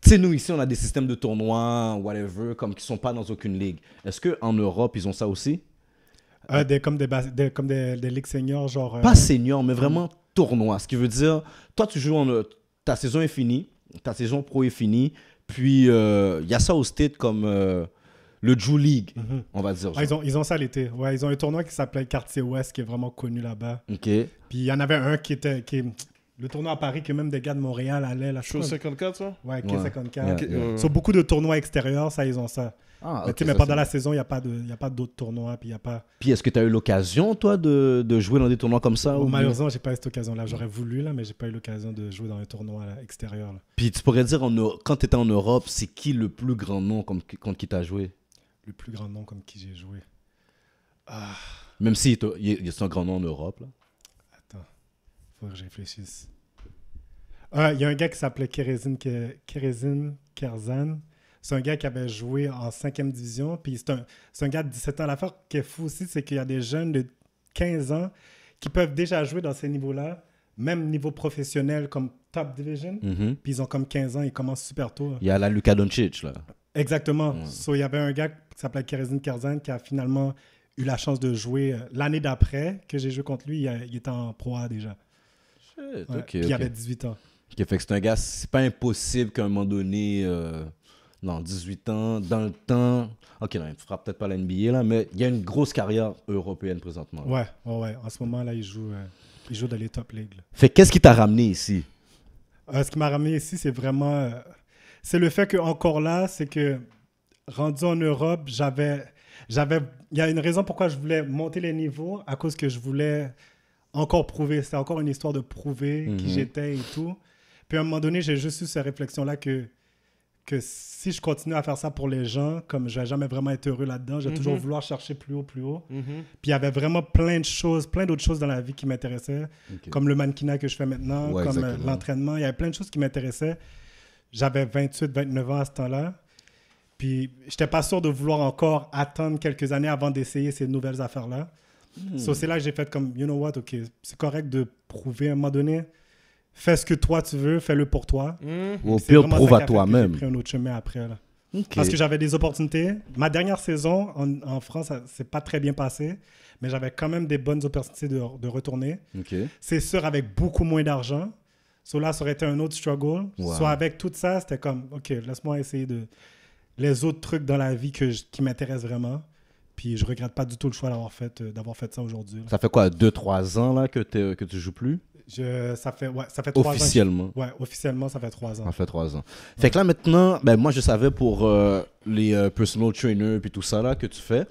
Tu sais, nous, ici, on a des systèmes de tournois, whatever, comme qui sont pas dans aucune ligue. Est-ce qu'en Europe, ils ont ça aussi? Comme des ligues seniors, genre... Pas senior, mais vraiment tournoi. Ce qui veut dire, toi, tu joues ta saison est finie, ta saison pro est finie, puis il y a ça au States comme le Drew League, on va dire. Ah, genre. ils ont ça l'été. Ouais, ils ont un tournoi qui s'appelait Quartier Ouest, qui est vraiment connu là-bas. OK. Puis il y en avait un le tournoi à Paris, que même des gars de Montréal allaient. Là, je Chose crois. 54, ça? Ouais, Ouais. K54. Yeah, yeah. Sur beaucoup de tournois extérieurs, ça, ils ont ça. Ah, Mais, ok, tu sais, mais ça, pendant c'est la bon. saison, il n'y a pas d'autres tournois. Puis il y a pas... Puis est-ce que tu as eu l'occasion, toi, de jouer dans des tournois comme ça? Bon, ou- malheureusement, j'ai pas eu cette occasion-là. J'aurais voulu, là, mais j'ai pas eu l'occasion de jouer dans un tournoi là, extérieur. Là. Puis tu pourrais dire, quand tu étais en Europe, c'est qui le plus grand nom contre qui tu as joué? Le plus grand nom comme qui j'ai joué. Même si il y a un grand nom en Europe. Là. Attends, faut que je réfléchisse. Il y a un gars qui s'appelait Kerezin Kerzan. C'est un gars qui avait joué en 5e division. Puis c'est un gars de 17 ans. L'affaire qui est fou aussi, c'est qu'il y a des jeunes de 15 ans qui peuvent déjà jouer dans ces niveaux-là, même niveau professionnel comme top division. Mhm. Puis ils ont comme 15 ans, ils commencent super tôt. Là. Il y a la Luka Doncic, là. Exactement. Ouais. So, il y avait un gars qui s'appelait Kerezin Kerzan qui a finalement eu la chance de jouer l'année d'après que j'ai joué contre lui. Il était en Pro A déjà. Shit, Ouais. ok, Puis il ok. avait 18 ans. Ok, fait que c'est un gars, c'est pas impossible qu'à un moment donné, non, 18 ans, dans le temps, ok, non, il ne fera peut-être pas la NBA, là, mais il y a une grosse carrière européenne présentement. Ouais. En ce moment, là, il joue dans les top ligues. Là. Fait que qu'est-ce qui t'a ramené ici? Ce qui m'a ramené ici, c'est vraiment... c'est le fait que encore là, c'est que rendu en Europe, il y a une raison pourquoi je voulais monter les niveaux, à cause que je voulais encore prouver. C'était encore une histoire de prouver qui j'étais et tout. Puis à un moment donné, j'ai juste eu cette réflexion-là que si je continue à faire ça pour les gens, comme je vais jamais vraiment être heureux là-dedans, je vais toujours vouloir chercher plus haut, plus haut. Puis il y avait vraiment plein d'autres choses dans la vie qui m'intéressaient, Ok. comme le mannequinat que je fais maintenant, Ouais, comme exactement. l'entraînement. Il y avait plein de choses qui m'intéressaient. J'avais 28, 29 ans à ce temps-là. Puis je n'étais pas sûr de vouloir encore attendre quelques années avant d'essayer ces nouvelles affaires-là. So, c'est là que j'ai fait comme, you know what, ok, c'est correct de prouver à un moment donné. Fais ce que toi tu veux, fais-le pour toi. Ou au C'est pire, vraiment prouve ça à qui a fait que toi-même. J'ai pris un autre chemin après. Là. Ok. Parce que j'avais des opportunités. Ma dernière saison en France, ça s'est pas très bien passé, mais j'avais quand même des bonnes opportunités de retourner. Ok. C'est sûr, avec beaucoup moins d'argent. So là, ça aurait été un autre struggle. Wow. Soit avec tout ça, c'était comme, OK, laisse-moi essayer les autres trucs dans la vie qui m'intéressent vraiment. Puis je regrette pas du tout le choix d'avoir fait ça aujourd'hui. Ça fait quoi, 2-3 ans là, que tu joues plus? Ça fait 3 ans. Officiellement. Ouais, officiellement, ça fait 3 ans. Ça fait 3 ans. Fait que là, maintenant, ben, moi, je savais pour les personal trainers et tout ça là, que tu fais.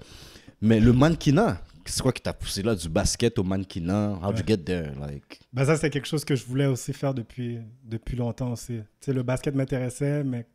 Mais le mannequinat, c'est quoi qui t'a poussé là, du basket au mannequinat? How'd you get there? Like... Ben ça, c'est quelque chose que je voulais aussi faire depuis longtemps aussi. Tu sais, le basket m'intéressait, mais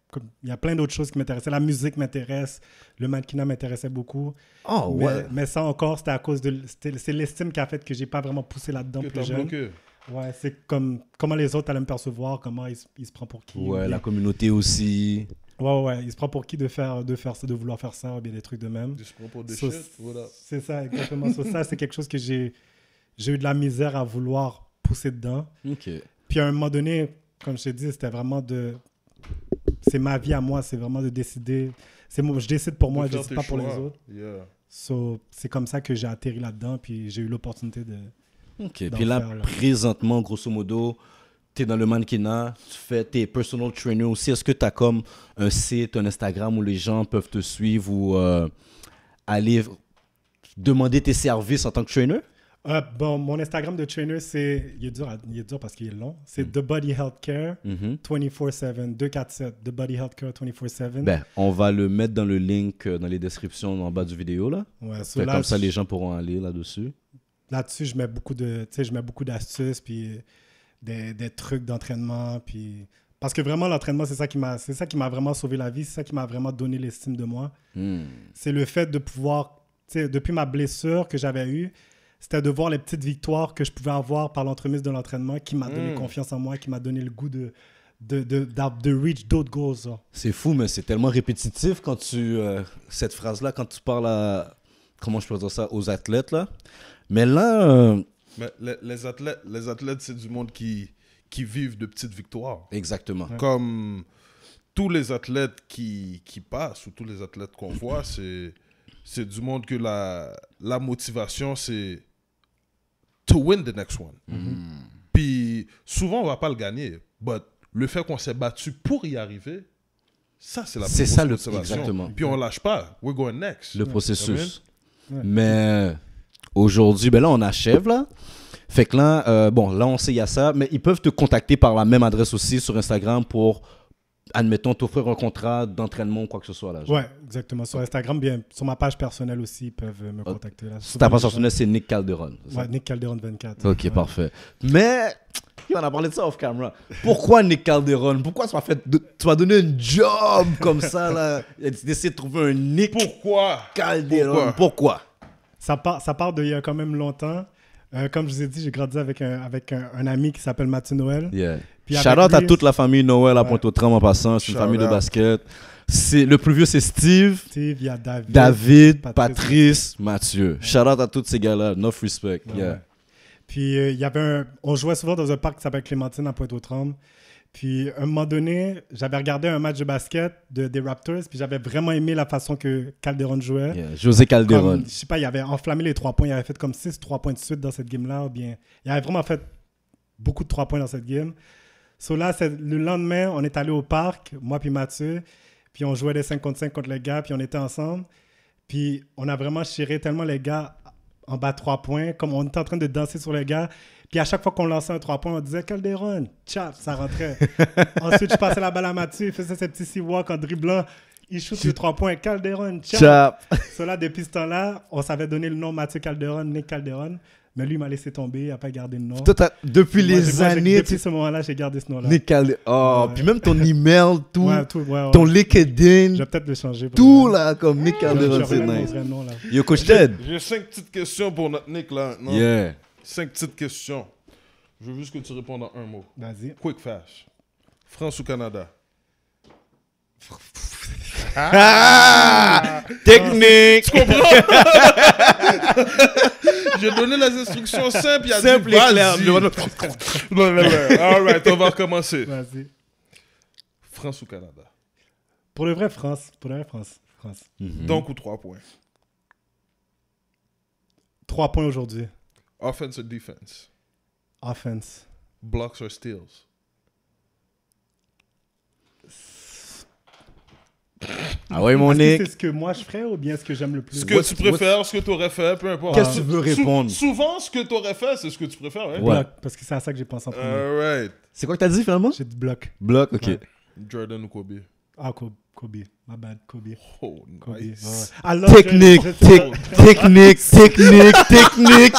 il y a plein d'autres choses qui m'intéressaient. La musique m'intéresse, le mannequinat m'intéressait beaucoup. Oh, ouais. Mais ça encore, c'était à cause c'est l'estime qui a fait que j'ai pas vraiment poussé là-dedans Que plus t'as jeune. bloqué. Ouais, c'est comme comment les autres allaient me percevoir, comment ils se prennent pour qui. Ouais, ou bien- la communauté aussi. Ouais, ils se prennent pour qui de faire ça, de vouloir faire ça, ou bien des trucs de même. Tu se prends pour des So, shit, voilà. c'est ça, exactement. So, ça, c'est quelque chose que j'ai eu de la misère à vouloir pousser dedans. Ok. Puis à un moment donné, comme je t'ai dit, c'était vraiment c'est ma vie à moi, c'est vraiment de décider. Je décide pour moi, De je faire décide tes pas pour les choix. autres. Yeah. So, c'est comme ça que j'ai atterri là-dedans, puis j'ai eu l'opportunité de... Ok. d'en Puis là, faire, là. présentement, grosso modo, tu es dans le mannequinat, tu fais tes personal trainers aussi. Est-ce que tu as comme un site, un Instagram où les gens peuvent te suivre ou aller demander tes services en tant que trainer? Bon, mon Instagram de trainer, il est dur parce qu'il est long. C'est The Body Healthcare 24/7, 247, The Body Healthcare 24/7. Ben, on va le mettre dans le link dans les descriptions en bas du vidéo là. Ouais, so Fait là, comme ça, les gens pourront aller là-dessus. là-dessus, je mets beaucoup d'astuces, puis des trucs d'entraînement, puis... Parce que vraiment, l'entraînement, c'est ça qui m'a vraiment sauvé la vie, c'est ça qui m'a vraiment donné l'estime de moi. C'est le fait de pouvoir, tu sais, depuis ma blessure que j'avais eue, c'était de voir les petites victoires que je pouvais avoir par l'entremise de l'entraînement qui m'a donné confiance en moi, qui m'a donné le goût de reach d'autres goals. Ça. C'est fou, mais c'est tellement répétitif quand cette phrase-là, quand tu parles comment je peux dire ça, aux athlètes là. Mais là, Mais les athlètes, c'est du monde qui vivent de petites victoires. exactement. Comme tous les athlètes qui passent ou tous les athlètes qu'on voit, c'est du monde que la motivation, c'est to win the next one. Puis souvent, on va pas le gagner. But le fait qu'on s'est battu pour y arriver, ça, c'est la plus C'est grosse ça, motivation. exactement. Puis on lâche pas. We're going next. Le processus. Ouais. Mais aujourd'hui, ben là, on achève là. Fait que là, bon, là, on sait, il y a ça. Mais ils peuvent te contacter par la même adresse aussi sur Instagram pour, admettons, t'offrir un contrat d'entraînement ou quoi que ce soit là. genre. Ouais, exactement. Sur Instagram, bien, sur ma page personnelle aussi, ils peuvent me contacter. Là. Si t'as pas personnel, c'est Nick Calderon. c'est ça? Ouais, Nick Calderon 24. Ok, Ouais. parfait. Mais, on a parlé de ça off camera. Pourquoi Nick Calderon? Pourquoi tu m'as donné un job comme ça, là? D'essayer de trouver un Nick Pourquoi? Calderon. Pourquoi? Ça part d'il y a quand même longtemps. Comme je vous ai dit, j'ai grandi avec un ami qui s'appelle Mathieu Noël. Yeah. Puis avec Shout out à lui, toute la famille Noël à Ouais. Pointe-aux-Trembles en passant. C'est une Shout famille de out. basket. Le plus vieux, c'est Steve, Steve, il y a David. David, Patrice. Patrice, Mathieu. Shout out à tous ces gars-là. Enough respect. Ouais, Yeah. ouais. Puis il y avait on jouait souvent dans un parc qui s'appelle Clémentine à Pointe-aux-Trembles. Puis à un moment donné, j'avais regardé un match de basket des Raptors, puis j'avais vraiment aimé la façon que Calderon jouait. Yeah. José Calderon. Comme, je sais pas, il avait enflammé les 3 points. Il avait fait comme 6 3 points de suite dans cette game-là. Ou bien, il avait vraiment fait beaucoup de 3 points dans cette game. So là, le lendemain, on est allé au parc, moi puis Mathieu. Puis on jouait des 5 contre 5 contre les gars, puis on était ensemble. Puis on a vraiment chiré tellement les gars en bas de 3 points, comme on était en train de danser sur les gars. Puis à chaque fois qu'on lançait un 3 points, on disait Calderon, tchap, ça rentrait. Ensuite, je passais la balle à Mathieu, il faisait ses petits C-walk en dribblant. Il shoot le 3 points, Calderon, tchap. Chap. Cela, depuis ce temps-là, on s'avait donné le nom Mathieu Calderon, Nick Calderon. Mais lui, il m'a laissé tomber, il n'a pas gardé le nom. Toi, depuis Moi, les années, depuis ce moment-là, j'ai gardé ce nom-là. Nick Calderon. Oh, Ouais. puis même ton email, tout. Ouais, tout, ouais. Ton Je LinkedIn, vais peut-être le changer. pour tout vrai. là, comme Nick Je Calderon, c'est remets mon nice. vrai nom, là. Yo, Coach Ted. J'ai 5 petites questions pour notre Nick là. Non? Yeah. 5 petites questions. Je veux juste que tu répondes en un mot. Vas-y. Quick fast. France ou Canada? Ah! Technique! J'ai donné les instructions simples. Il a Simple dit, et clair. vas-y. All right, on va recommencer. Vas-y. France ou Canada? Pour le vrai, France. Pour le vrai, France. Donc ou 3 points. 3 points aujourd'hui. Offense or defense? Offense. Blocks or steals? Ah ouais, mon Est-ce que Nick. c'est ce que moi je ferais ou bien ce que j'aime le plus? Ce que tu préfères, ce que tu aurais fait, peu importe. Qu'est-ce que tu veux répondre? Souvent, ce que tu aurais fait, c'est ce que tu préfères. Hein? Ouais. Bloc, parce que c'est à ça que j'ai pensé en premier. Alright. C'est quoi que t'as dit finalement? J'ai dit bloc. Bloc, ok. Ouais. Jordan ou Kobe? Ah, Kobe. My bad, Kobe. Oh, Kobe. nice. Ouais. I love Technique, Jordan.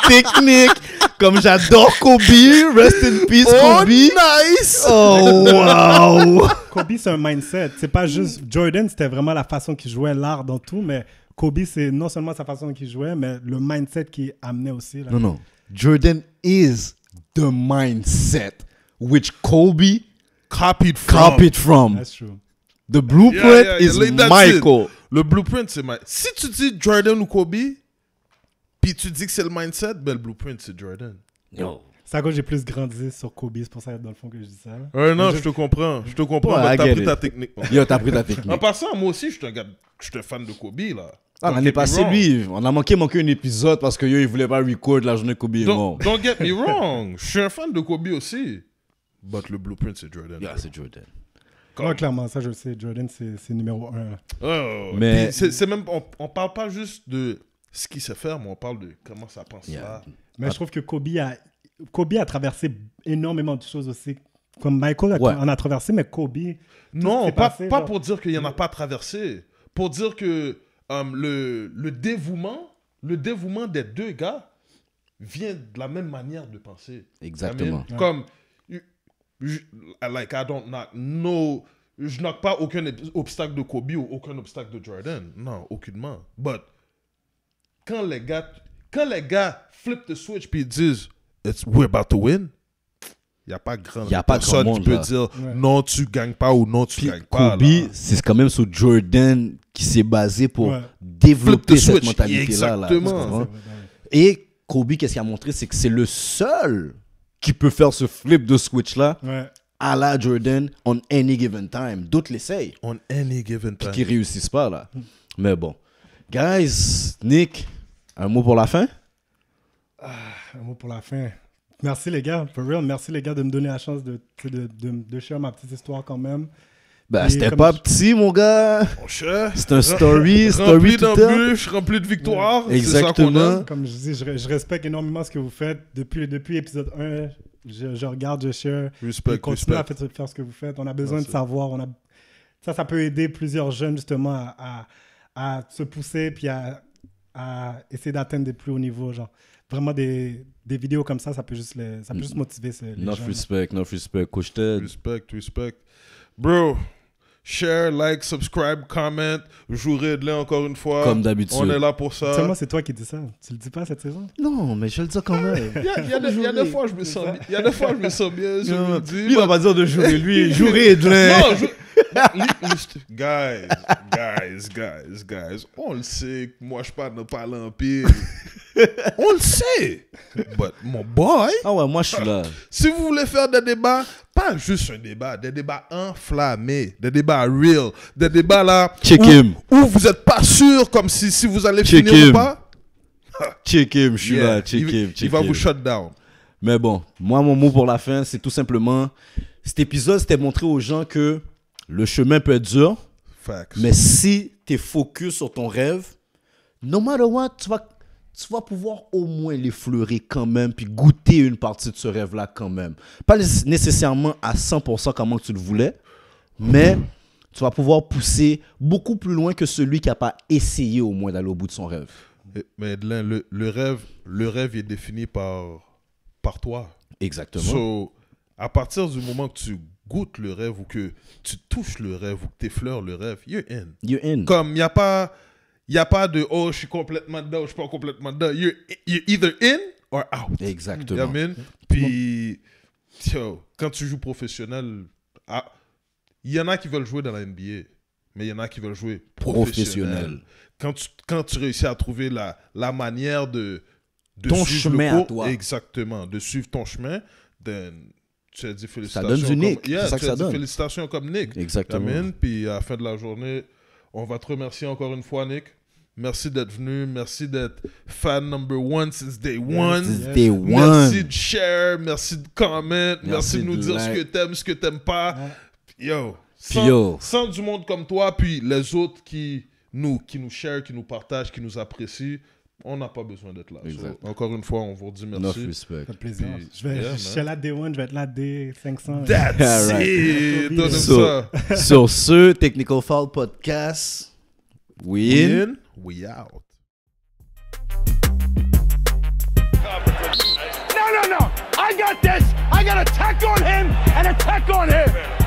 technique. Comme j'adore Kobe, rest in peace Kobe. Nice! Oh, wow. Kobe, c'est un mindset. C'est pas juste... Jordan, c'était vraiment la façon qu'il jouait, l'art dans tout, mais Kobe, c'est non seulement sa façon qu'il jouait, mais le mindset qu'il amenait aussi. Là. Non. Jordan is the mindset which Kobe Copied from. from. That's true. The blueprint Yeah, is like that's Michael. it. Le blueprint, c'est Michael. Si tu dis Jordan ou Kobe, puis tu dis que c'est le mindset, ben le blueprint, c'est Jordan. Yo. C'est à cause que j'ai plus grandi sur Kobe, c'est pour ça, dans le fond, que je dis ça. Non, je te comprends. Ouais, mais I t'as get pris it. ta technique. Yo, t'as pris ta technique. En passant, moi aussi, je suis un fan de Kobe, là. Ah, l'année passée, lui, on a manqué un épisode parce que yo, il voulait pas record la journée Kobe est mort. Don't get me wrong. Je suis un fan de Kobe aussi. But le blueprint, c'est Jordan. Yeah, c'est Jordan. Ouais, clairement, ça, je le sais. Jordan, c'est numéro 1. Oh, Mais- puis c'est même, on parle pas juste de ce qu'il sait faire, mais on parle de comment ça pense Yeah. là. Mais je trouve que Kobe a traversé énormément de choses aussi. Comme Michael Ouais. en a traversé, mais Kobe... Non, s'est pas passé, pas genre. pour dire qu'il n'y en a pas traversé. Pour dire que le dévouement des deux gars vient de la même manière de penser. Exactement. I mean, comme, I don't knock je knock pas aucun obstacle de Kobe ou aucun obstacle de Jordan. Non, aucunement. But, quand les gars flip the switch puis ils disent we're about to win, il n'y a pas grand personne monde, qui peut là. dire Ouais. non, tu gagnes pas ou non, tu Puis gagnes pas. Kobe, là. c'est quand même sur Jordan qui s'est basé pour Ouais. développer Flip the cette switch. mentalité-là. Là, tu Exactement. comprends? Et Kobe, qu'est-ce qu'il a montré? C'est que c'est le seul qui peut faire ce flip de switch-là Ouais. à la Jordan on any given time. D'autres l'essayent, On any given puis time. qui réussissent pas, là. Mais bon. Guys, Nick, un mot pour la fin? Un mot pour la fin. Merci les gars, for real. Merci les gars de me donner la chance de share ma petite histoire quand même. Ben, Et c'était comme pas je- petit, mon gars. Mon cher. C'est un story Rempli tout le temps. d'embûches, rempli de victoires. c'est ça qu'on Exactement. aime. Comme je dis, je respecte énormément ce que vous faites. Depuis épisode 1, je regarde, je share. Respect, Continuez à respect. faire ce que vous faites. On a besoin Merci. de savoir. Ça peut aider plusieurs jeunes justement à se pousser puis à essayer d'atteindre des plus hauts niveaux. Genre. Vraiment des vidéos comme ça peut juste motiver les Enough jeunes. respect. Coach Ted. Respect. Bro, share, like, subscribe, comment. Jouerai de là encore une fois. Comme d'habitude. On est là pour ça. Seulement, c'est toi qui dis ça. Tu le dis pas cette saison? Non, mais je le dis quand même. Il y a des fois, je me sens bien. Il y a des fois, je me sens bien. Je me dis. Lui, il va pas dire de jouer. Lui, jouer de l'air. Non, guys. On le sait que moi, je parle pas l'Empire. On le sait. But, mon boy, Ah ouais, moi, je suis là. si vous voulez faire des débats, pas juste un débat, des débats enflammés, des débats real, des débats là Check him. où vous êtes pas sûr comme si vous allez Check finir him. ou pas. Check him, je suis Yeah, là. Check him. il va vous shut down. Mais bon, moi, mon mot pour la fin, c'est tout simplement, cet épisode, c'était montrer aux gens que le chemin peut être dur, Facts. mais si tu es focus sur ton rêve, no matter what, tu vas pouvoir au moins l'effleurer quand même, puis goûter une partie de ce rêve-là quand même. Pas nécessairement à 100% comment tu le voulais, mais tu vas pouvoir pousser beaucoup plus loin que celui qui n'a pas essayé au moins d'aller au bout de son rêve. Mais Edlin, le rêve est défini par toi. Exactement. So, à partir du moment que tu goûtes le rêve ou que tu touches le rêve ou que tu effleures le rêve, you're in. You're in. Comme il n'y a pas de oh, je suis complètement dedans, je suis pas complètement dedans. You're either in or out. Exactement. You know what I mean? Puis, yo, quand tu joues professionnel, il y en a qui veulent jouer dans la NBA, mais il y en a qui veulent jouer professionnel. Quand tu réussis à trouver la manière de Ton suivre chemin le à cours, toi. exactement, de suivre ton chemin, then tu as dit félicitations. donne du Nick. Comme, yeah, C'est ça tu que ça as dit donne. félicitations comme Nick. Exactement. Amen. Puis à la fin de la journée, on va te remercier encore une fois, Nick. Merci d'être venu. Merci d'être fan number one since day one. Since day one. Merci de share. Merci de comment. Merci de nous de dire like. ce que t'aimes pas. Yo. Yo. Sans du monde comme toi, puis les autres qui nous share, qui nous partagent, qui nous apprécient, on n'a pas besoin d'être là. Exact. So, encore une fois, on vous dit merci. Enough respect. Ça fait plaisir. Puis, Je yeah, suis là Day 1, je vais être là Day 500. That's Alright. it! Donne So, ça. sur ce, Technical Foul Podcast, we in. We out. No, no, no. I got this. I got a tech on him and a tech on him.